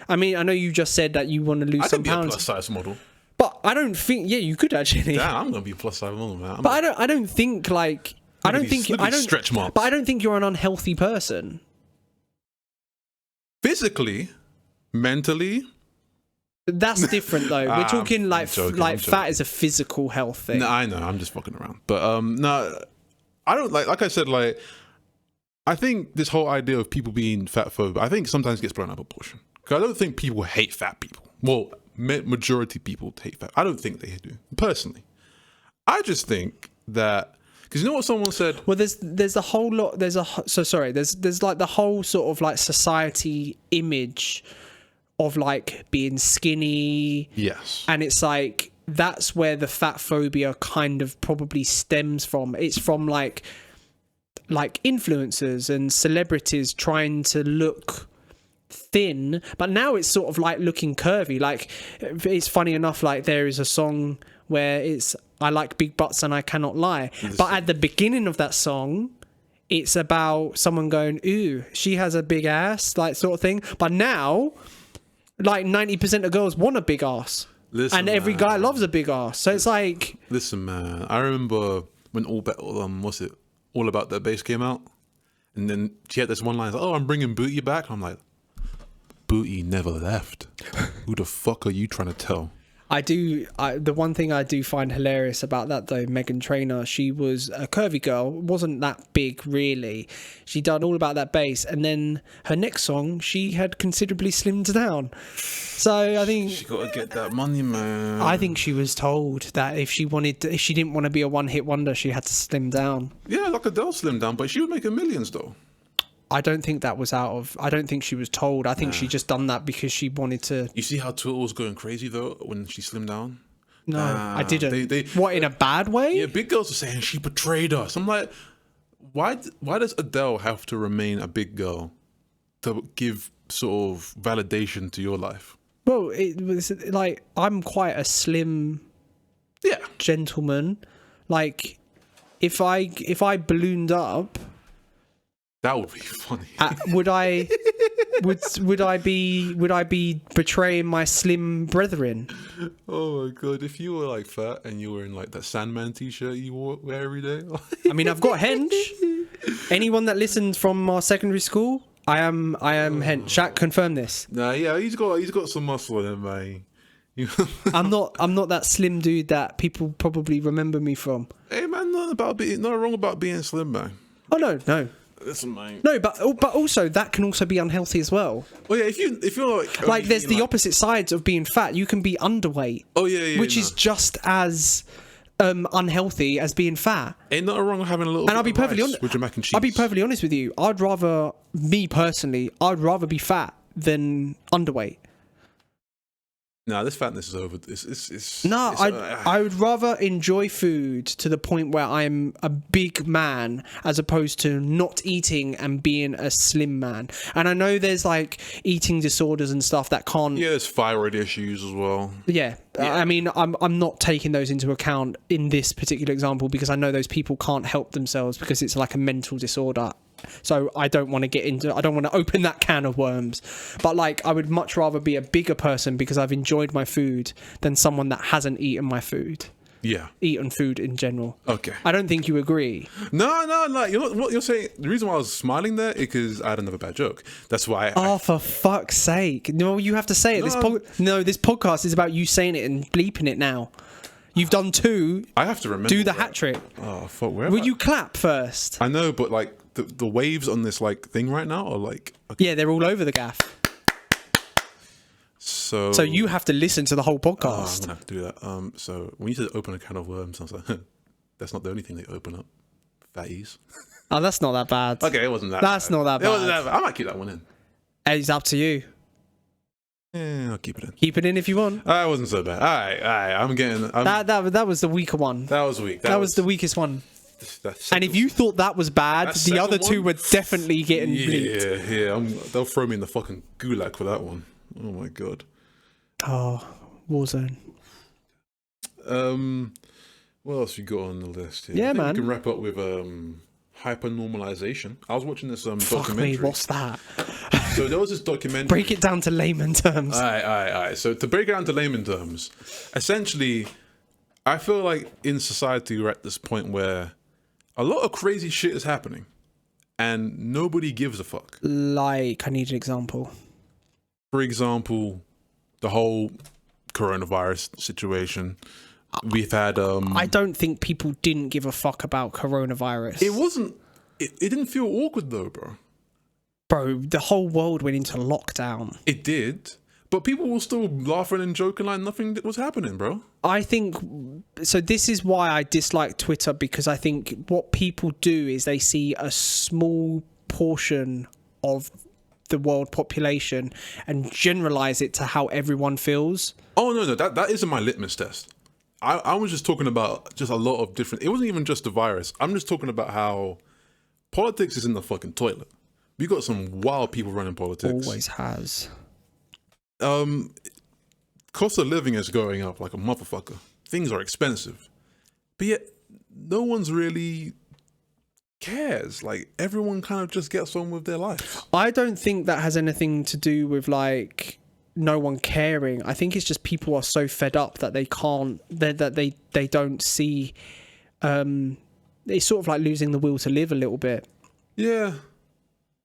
I mean, I know you just said that you want to lose some pounds. I could be a plus size model, but I don't think. Yeah, you could actually. Damn, I'm gonna be a plus size model, man. But I don't think like I don't think stretch marks. But I don't think you're an unhealthy person. Physically, mentally, that's different though. We're talking like fat is a physical health thing. No, I know. I'm just fucking around. But no, I don't like I said, like, I think this whole idea of people being fat phobic, I think sometimes gets blown out of proportion. Because I don't think people hate fat people. Well, majority people hate fat. I don't think they do personally. I just think that. Because you know what someone said? Well, there's a whole lot. There's like the whole sort of like society image of like being skinny. Yes. And it's like that's where the fat phobia kind of probably stems from. It's from like influencers and celebrities trying to look thin, but now it's sort of like looking curvy. Like, it's funny enough, like there is a song where it's I like big butts and I cannot lie, but at the beginning of that song it's about someone going, ooh, she has a big ass, like, sort of thing. But now like 90% of girls want a big ass. Listen, and every guy loves a big ass, so it's like, listen, man, I remember when All About That Bass came out, and then she had this one line, like, oh, I'm bringing Booty back. I'm like, Booty never left. Who the fuck are you trying to tell? The one thing I do find hilarious about that though, Meghan Trainor, she was a curvy girl, wasn't that big really. She done All About That Bass, and then her next song, she had considerably slimmed down. So I think she got to get that money, man. I think she was told that if she didn't want to be a one-hit wonder, she had to slim down. Yeah, like Adele slimmed down, but she was making millions though. I don't think that was I don't think she was told. I think she just done that because she wanted to. You see how Twitter was going crazy though when she slimmed down? No, I didn't. What, in a bad way? Yeah, big girls were saying she betrayed us. I'm like, why does Adele have to remain a big girl to give sort of validation to your life? Well, it was like, I'm quite a slim gentleman. Like, if I ballooned up, that would be funny. Would I be betraying my slim brethren? Oh my god! If you were like fat and you were in like that Sandman t-shirt you wear every day. I mean, I've got hench. Anyone that listens from our secondary school, I am hench. Shaq, confirm this. Nah, yeah, he's got some muscle in him, man. I'm not that slim dude that people probably remember me from. Hey man, nothing wrong about being slim, man. Oh no. Listen, mate. No, but also that can also be unhealthy as well. Well, yeah, if you're like there's the opposite sides of being fat. You can be underweight. Oh yeah, which is just as unhealthy as being fat. Ain't nothing wrong with having a little. And I'll be perfectly honest with your mac and cheese. I'll be perfectly honest with you. I'd rather be fat than underweight. No, this fatness is over. I would rather enjoy food to the point where I'm a big man as opposed to not eating and being a slim man. And I know there's like eating disorders and stuff that can't. Yeah, there's thyroid issues as well. Yeah. I mean, I'm not taking those into account in this particular example because I know those people can't help themselves because it's like a mental disorder. So I don't want to open that can of worms. But like, I would much rather be a bigger person because I've enjoyed my food than someone that hasn't eaten my food. eaten food in general. Okay. I don't think you agree. No. You know what you're saying? The reason why I was smiling there is because I had another bad joke. That's why. For fuck's sake! No, you have to say it. This podcast is about you saying it and bleeping it now. You've done 2. I have to remember. Do the hat trick. Oh fuck! Where? Will you clap first? I know, but like the waves on this like thing right now are like. Okay. Yeah, they're all over the gaff. So you have to listen to the whole podcast. I'm gonna have to do that. So when you said open a can of worms, I was like, that's not the only thing they open up. Fatties. Oh, that's not that bad. Okay, it wasn't that. That's not that bad. It wasn't that bad. I might keep that one in. It's up to you. Yeah, I'll keep it in. Keep it in if you want. That wasn't so bad. All right. I'm getting. That was the weaker one. That was weak. That was the weakest one. And if you thought that was bad, the other 2 were definitely getting bleeped. Yeah. They'll throw me in the fucking gulag for that one. Oh my god. Oh, Warzone. What else you got on the list here? Yeah, man. We can wrap up with hypernormalization. I was watching this Fuck documentary. me, what's that? So there was this documentary. Break it down to layman terms. All right. So to break it down to layman terms, essentially, I feel like in society we're at this point where a lot of crazy shit is happening, and nobody gives a fuck. Like, I need an example. For example, the whole coronavirus situation. We've had I don't think people didn't give a fuck about coronavirus. It didn't feel awkward though, bro. The whole world went into lockdown. It did, but people were still laughing and joking like nothing was happening, bro. I think so. This is why I dislike Twitter, because I think what people do is they see a small portion of the world population and generalize it to how everyone feels. Oh no, that isn't my litmus test. I was just talking about just a lot of different. It wasn't even just the virus. I'm just talking about how politics is in the fucking toilet. We got some wild people running politics. Always has. Cost of living is going up like a motherfucker. Things are expensive, but yet no one's really cares. Like everyone kind of just gets on with their life. I don't think that has anything to do with like no one caring. I think it's just people are so fed up that they can't, that they don't see. It's sort of like losing the will to live a little bit. Yeah.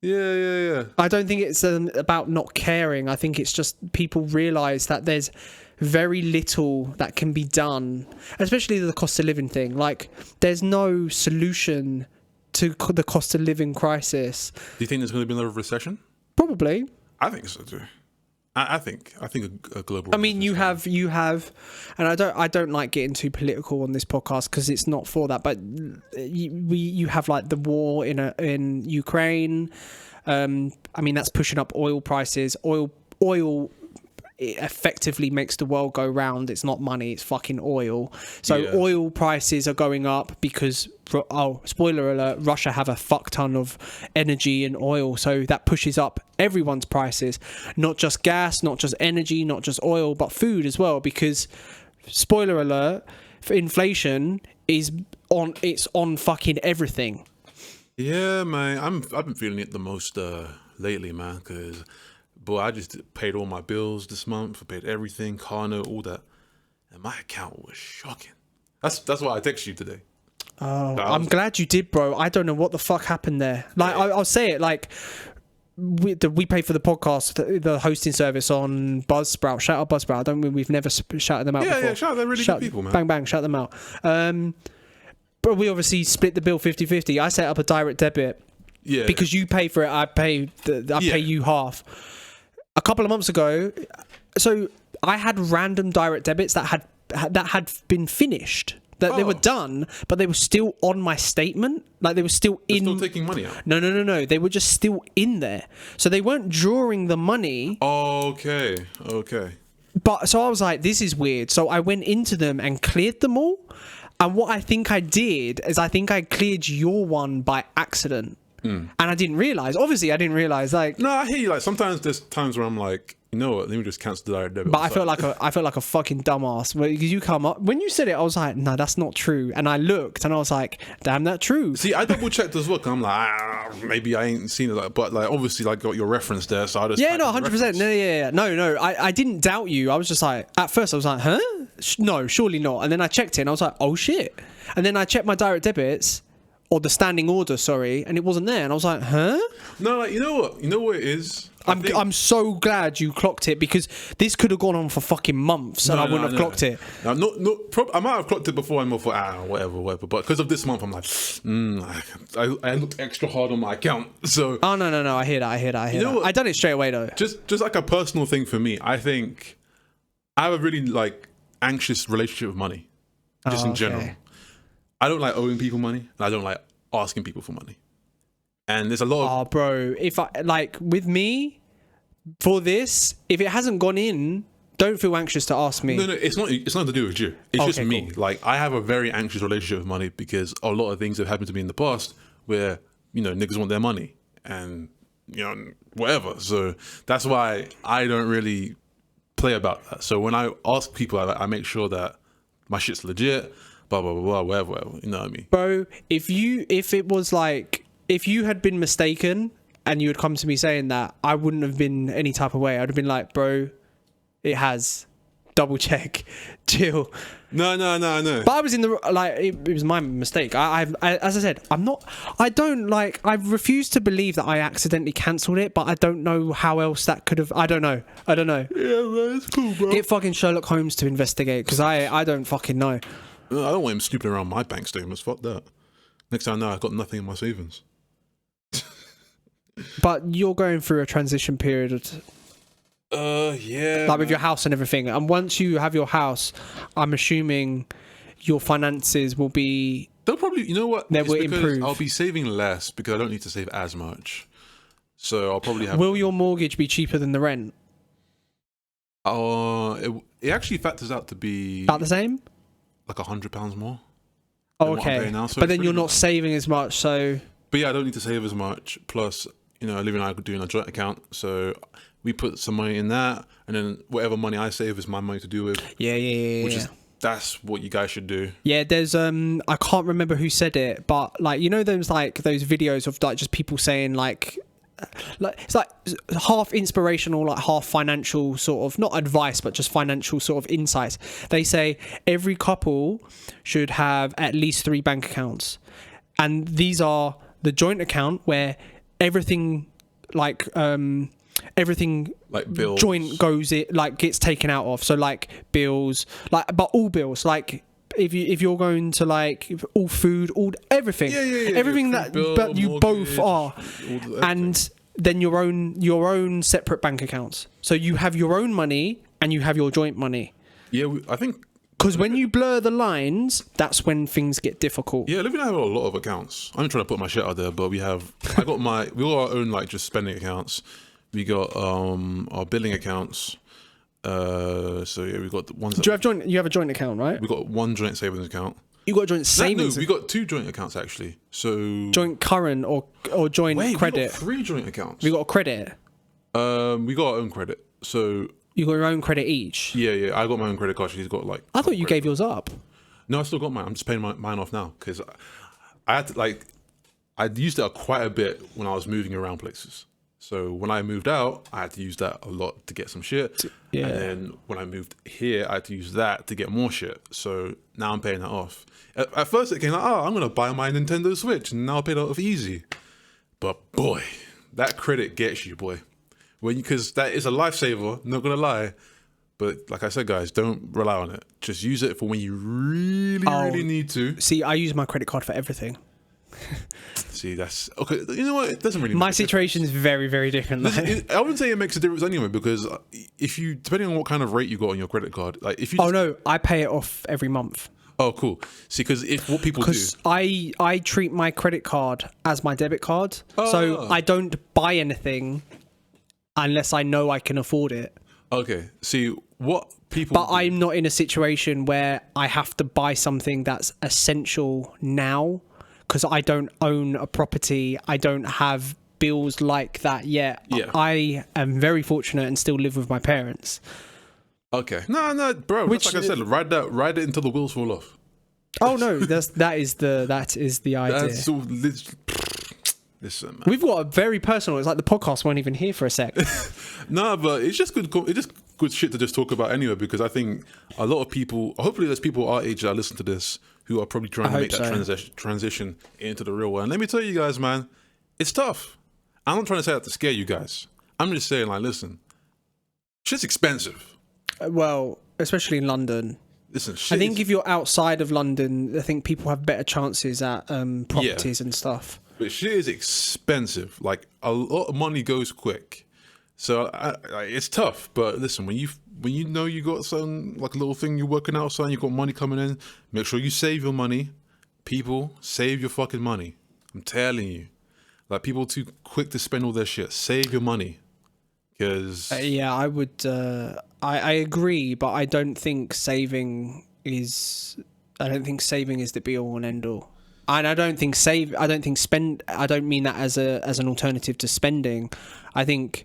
I don't think it's about not caring. I think it's just people realise that there's very little that can be done, especially the cost of living thing. Like, there's no solution to the cost of living crisis. Do you think there's going to be another recession? Probably. I think so too. I think a global. I mean, you have, and I don't like getting too political on this podcast because it's not for that. But you have like the war in Ukraine. I mean, that's pushing up oil prices. Oil it effectively makes the world go round. It's not money, it's fucking oil. So oil prices are going up because, spoiler alert, Russia have a fuck ton of energy and oil, so that pushes up everyone's prices, not just gas, not just energy, not just oil, but food as well, because spoiler alert, inflation is on fucking everything. Yeah, man, I've been feeling it the most lately, man, because boy, I just paid all my bills this month. I paid everything, car note, all that, and my account was shocking. That's why I texted you today. Oh, I'm glad you did, bro. I don't know what the fuck happened there. Like, I'll say it, like, we pay for the podcast, the hosting service on Buzzsprout. Shout out Buzzsprout. We've never shouted them out before. Yeah, shout out, they're really good people, man. Bang, bang, shout them out. But we obviously split the bill 50-50. I set up a direct debit. Yeah. Because you pay for it, I pay you half. A couple of months ago, so I had random direct debits that had been finished. That they were done, but they were still on my statement. Like, they were still still taking money out. No. They were just still in there. So they weren't drawing the money. Okay. But so I was like, this is weird. So I went into them and cleared them all. And what I think I did is I think I cleared your one by accident. And I didn't realise. Obviously, I didn't realise. Like, no, I hear you. Like, sometimes there's times where I'm like, You know what? Let me just cancel the direct debit. But I felt like a fucking dumbass because you come up when you said it. I was like, no, that's not true. And I looked and I was like, damn, that's true. See, I double checked as well. 'Cause I'm like, maybe I ain't seen it, but like obviously like got your reference there, so I just 100%. No, I didn't doubt you. I was just like, at first I was like, huh? No, surely not. And then I checked it and I was like, oh shit. And then I checked my direct debits. Or the standing order, sorry, and it wasn't there, and I was like, "Huh?" No, like you know what it is. I'm so glad you clocked it because this could have gone on for fucking months, and I wouldn't have clocked it. I might have clocked it before and thought, whatever. But because of this month, I'm like, I looked extra hard on my account. So no, I hear that. I done it straight away though. Just like a personal thing for me, I think I have a really like anxious relationship with money, just in general. I don't like owing people money, and I don't like asking people for money. And there's a lot of... Oh, bro, if I, like, with me, for this, if it hasn't gone in, don't feel anxious to ask me. No, it's not to do with you. It's just me. Cool. Like, I have a very anxious relationship with money because a lot of things have happened to me in the past where, you know, niggas want their money and, you know, whatever. So that's why I don't really play about that. So when I ask people, I make sure that my shit's legit, blah, blah, blah, blah, whatever, you know what I mean? Bro, if it was like, if you had been mistaken and you had come to me saying that, I wouldn't have been any type of way. I'd have been like, bro, it has. Double check. Chill. No. But I was in the, like, it was my mistake. I as I said, I refuse to believe that I accidentally cancelled it, but I don't know how else that could have, I don't know. Yeah, man, it's cool, bro. Get fucking Sherlock Holmes to investigate, because I don't fucking know. I don't want him snooping around my bank statements. Fuck that. Next time I know, I've got nothing in my savings. But you're going through a transition period. Yeah. Like with your house and everything. And once you have your house, I'm assuming your finances will be... They'll probably, you know what? They will improve. I'll be saving less because I don't need to save as much. So I'll probably have... Will your mortgage be cheaper than the rent? It actually factors out to be... About the same? Like £100 more. Oh, okay. So but then you're not saving as much, so... But yeah, I don't need to save as much. Plus, you know, Olivia and I are doing a joint account, so we put some money in that, and then whatever money I save is my money to do with. Yeah. That's what you guys should do. Yeah, there's I can't remember who said it, but like, you know, those videos of like just people saying like it's like half inspirational, like half financial sort of, not advice, but just financial sort of insights. They say every couple should have at least 3 bank accounts, and these are the joint account where everything like bills, joint goes, it like gets taken out of, so like bills, like, but all bills, like if you're going to like all food, all everything, everything that you mortgage, both are, and then your own separate bank accounts, so you have your own money and you have your joint money. I think because when you blur the lines, that's when things get difficult. Yeah, Olivia and I have a lot of accounts. I'm trying to put my shit out there, but we got our own like just spending accounts. We got our billing accounts. So yeah, we got the ones. Do you have a joint account, right? We got one joint savings account. You got a joint savings? No, we got 2 joint accounts actually. So joint current or joint credit? We got 3 joint accounts. We got a credit. We got our own credit. So you got your own credit each? Yeah. I got my own credit card. She's got like... I thought you gave yours up. No, I still got mine. I'm just paying mine off now because I had to like... I used it quite a bit when I was moving around places. So when I moved out, I had to use that a lot to get some shit. Yeah. And then when I moved here, I had to use that to get more shit. So now I'm paying that off. At first it came like, I'm going to buy my Nintendo Switch and now I'll pay that off easy. But boy, that credit gets you, boy. Because that is a lifesaver, not gonna lie. But like I said, guys, don't rely on it. Just use it for when you really need to. See, I use my credit card for everything. See, that's okay. You know what? It doesn't really. My situation is very, very different. I wouldn't say it makes a difference anyway, because if you, depending on what kind of rate you got on your credit card, like if you. No, I pay it off every month. Oh, cool. See, because what people do, because I treat my credit card as my debit card, so I don't buy anything unless I know I can afford it. Okay. See, what people... But I'm not in a situation where I have to buy something that's essential now, because I don't own a property. I don't have bills like that yet. Yeah. I am very fortunate and still live with my parents. Okay. No, bro. Like I said, ride it until the wheels fall off. Oh no, that is the idea. That's all. Listen, man. We've got a very personal. It's like the podcast weren't even here for a sec. No, but it's just good. It's just good shit to just talk about anyway. Because I think a lot of people, hopefully, there's people our age that listen to this who are probably trying to make that transition into the real world. And let me tell you guys, man, it's tough. I'm not trying to say that to scare you guys. I'm just saying, like, listen, shit's expensive. Well, especially in London. Listen, I think if you're outside of London, I think people have better chances at properties and stuff. But shit is expensive. Like, a lot of money goes quick. So it's tough. But listen, when you know you got something, like a little thing you're working out, something, you got money coming in, make sure you save your money. People, save your fucking money. I'm telling you. Like, people too quick to spend all their shit. Save your money. Because... yeah, I would... I agree, but I don't think saving is the be all and end all. And I don't mean that as an alternative to spending. I think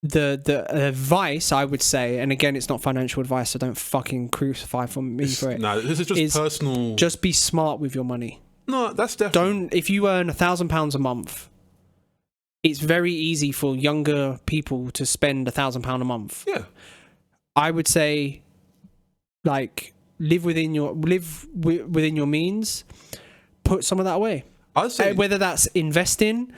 the advice I would say, and again, it's not financial advice, so don't fucking crucify me for it. No, this is just personal. Just be smart with your money. No, that's definitely... If you earn £1,000 a month, it's very easy for younger people to spend £1,000 a month. Yeah. I would say, like, live within your means. Put some of that away. I'd say whether that's investing,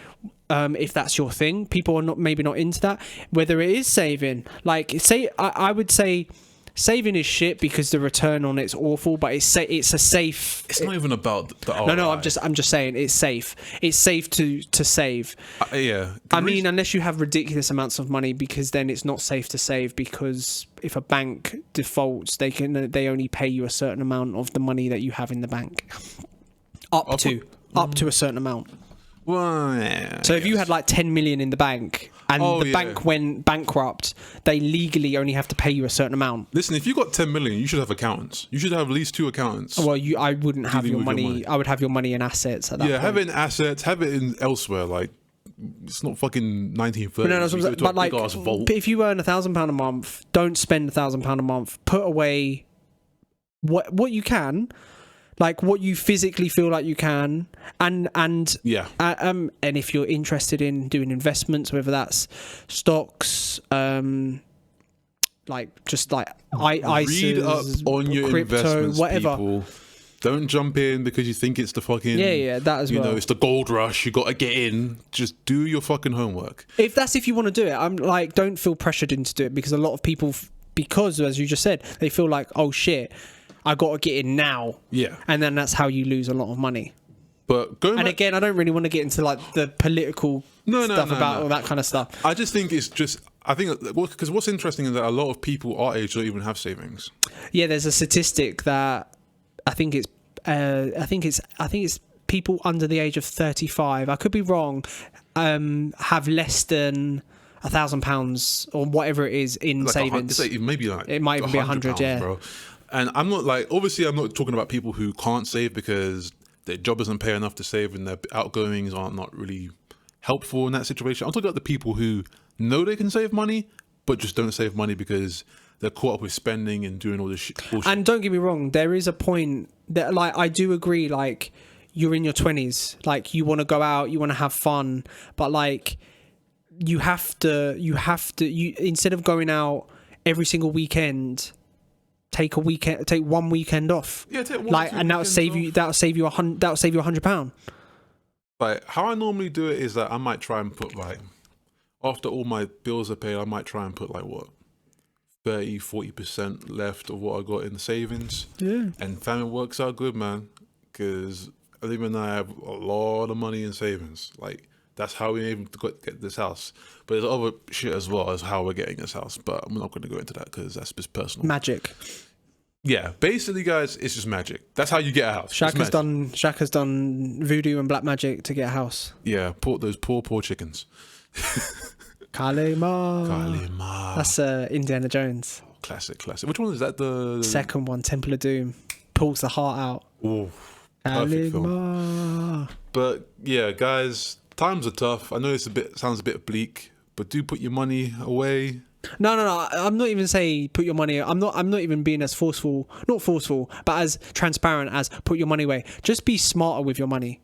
if that's your thing. People are maybe not into that. Whether it is saving, like, I would say saving is shit because the return on it's awful, but it's a safe. It's not even about the ROI. No. I'm just saying it's safe. It's safe to save. Yeah. I mean, unless you have ridiculous amounts of money, because then it's not safe to save, because if a bank defaults, they only pay you a certain amount of the money that you have in the bank, up to a certain amount. Well, yeah, so if you had like 10 million in the bank and the bank went bankrupt, they legally only have to pay you a certain amount. Listen, if you got 10 million, you should have accountants. You should have at least 2 accountants. Well, I wouldn't have your money. I would have your money in assets at that point. Yeah, have it in assets, have it in elsewhere. Like, it's not fucking 1930s. No, but like, if you earn £1,000 a month, don't spend £1,000 a month. Put away what you can. Like, what you physically feel like you can, and if you're interested in doing investments, whether that's stocks, ISAs, read up on your crypto, investments, whatever. People. Don't jump in because you think it's the fucking that as well. You know, it's the gold rush. You got to get in. Just do your fucking homework. If you want to do it, I'm like, don't feel pressured into do it, because a lot of people, because as you just said, they feel like, oh shit, I got to get in now. Yeah. And then that's how you lose a lot of money. But again, I don't really want to get into like the political stuff about all that kind of stuff. I just think because what's interesting is that a lot of people our age don't even have savings. Yeah, there's a statistic that I think it's people under the age of 35. I could be wrong. Have less than £1,000 or whatever it is in like savings. It might even be 100. Yeah. Bro. And I'm not like, obviously I'm not talking about people who can't save because their job doesn't pay enough to save and their outgoings are not really helpful in that situation. I'm talking about the people who know they can save money, but just don't save money because they're caught up with spending and doing all this bullshit. And don't get me wrong, there is a point that, like, I do agree, like, you're in your 20s, like, you want to go out, you want to have fun, but like, you have to instead of going out every single weekend, take 1 weekend off. Yeah, take one. Like, and that'll save you £100. Like, how I normally do it is that I might try and put, like, after all my bills are paid, I might try and put, like, what, 30-40% left of what I got in the savings. Yeah. And family works out good, man, because even I have a lot of money in savings. Like, that's how we're able to get this house. But there's other shit as well as how we're getting this house. But I'm not going to go into that because that's just personal. Magic. Yeah, basically, guys, it's just magic. That's how you get a house. Shaq has done voodoo and black magic to get a house. Yeah, those poor chickens. Kalima. That's Indiana Jones. Oh, classic. Which one is that? The second one, Temple of Doom. Pulls the heart out. Oh, perfect film. Yeah. But yeah, guys, times are tough. I know sounds a bit bleak, but do put your money away. No. I'm not even saying put your money. I'm not even being as not forceful, but as transparent as put your money away. Just be smarter with your money.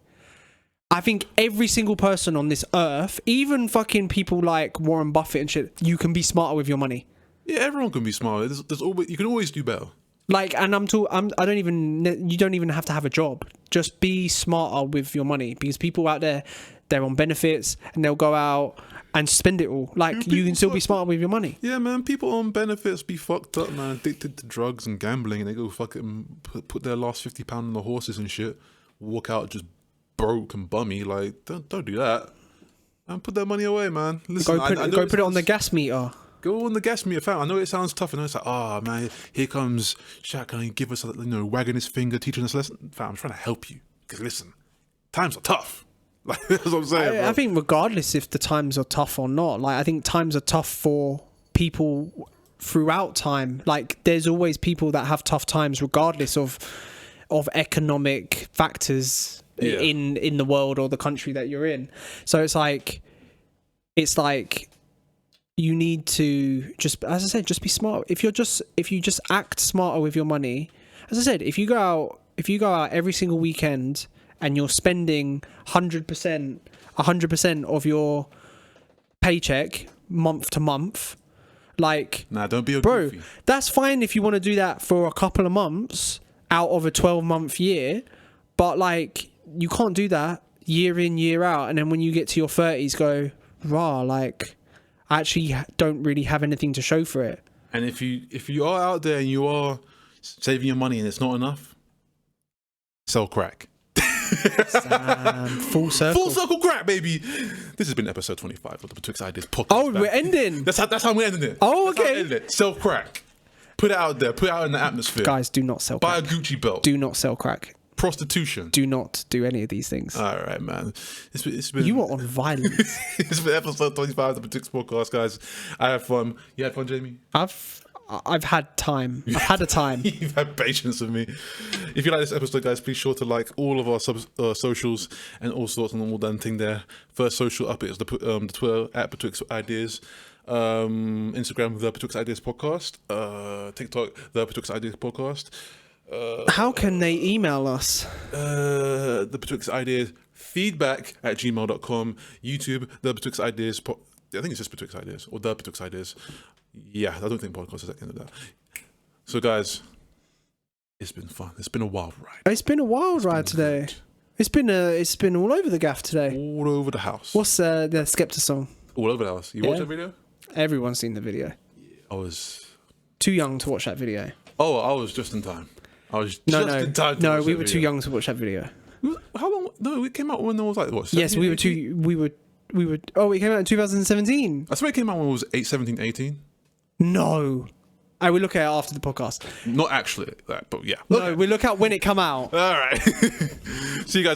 I think every single person on this earth, even fucking people like Warren Buffett and shit, you can be smarter with your money. Yeah, everyone can be smarter. There's always, you can always do better. Like, and you don't even have to have a job. Just be smarter with your money, because people out there, they're on benefits and they'll go out and spend it all. Like, you can still be smarter with your money. Yeah, man, people on benefits be fucked up, man, addicted to drugs and gambling, and they go fucking put their last £50 on the horses and shit, walk out just broke and bummy. Like, don't do that. And put that money away, man. Listen, go put it on the gas meter. Go on the gas meter, fam. I know it sounds tough. I know it's like, oh man, here comes Shaq, can he give us wagging his finger, teaching us a lesson. Fam, I'm trying to help you. Because listen, times are tough. Like, that's what I'm saying. I think regardless if the times are tough or not, like, I think times are tough for people throughout time. Like, there's always people that have tough times regardless of economic factors in the world or the country that you're in. So it's like you need to just, as I said, just be smart. If you just act smarter with your money, as I said, if you go out every single weekend and you're spending 100% of your paycheck month to month, like, don't be a bro, goofy. That's fine if you want to do that for a couple of months out of a 12-month year, but like, you can't do that year in, year out, and then when you get to your 30s go, like, I actually don't really have anything to show for it. And if you are out there and you are saving your money and it's not enough, sell crack. Full circle crack, baby. This has been episode 25 of the Betwixt Ideas podcast. Oh, we're ending. That's how we're ending it. Oh, okay. Sell crack. Put it out there. Put it out in the atmosphere. Guys, do not sell crack. Buy a Gucci belt. Do not sell crack. Prostitution. Do not do any of these things. All right, man. It's been you are on violence. It's been episode 25 of the Betwixt podcast, guys. I had fun. You had fun, Jamie? I've had time. I've had a time. You've had patience with me. If you like this episode, guys, please sure to like all of our socials and all sorts, and all done thing there. First social up is the Twitter at Betwixt Ideas, Instagram the Betwixt Ideas podcast, TikTok the Betwixt Ideas podcast. How can they email us? The Betwixt Ideas feedback at gmail.com. YouTube the Betwixt Ideas. I think it's just Betwixt Ideas or the Betwixt Ideas. Yeah, I don't think podcast is at the end of that. So, guys, it's been fun. It's been a wild ride. It's been a wild ride today. Good. It's been all over the gaff today. All over the house. What's the Skepta song? All over the house. You watched that video? Everyone's seen the video. Yeah, I was too young to watch that video. Oh, I was just in time. In time. No, we were too young to watch that video. How long? No, it came out when there was like what? Yes, we were too. We were. Oh, it came out in 2017. I swear it came out when it was 17, 18. No. I will look at it after the podcast. Not actually that, but yeah. No, we'll look at when it come out. All right. See you guys.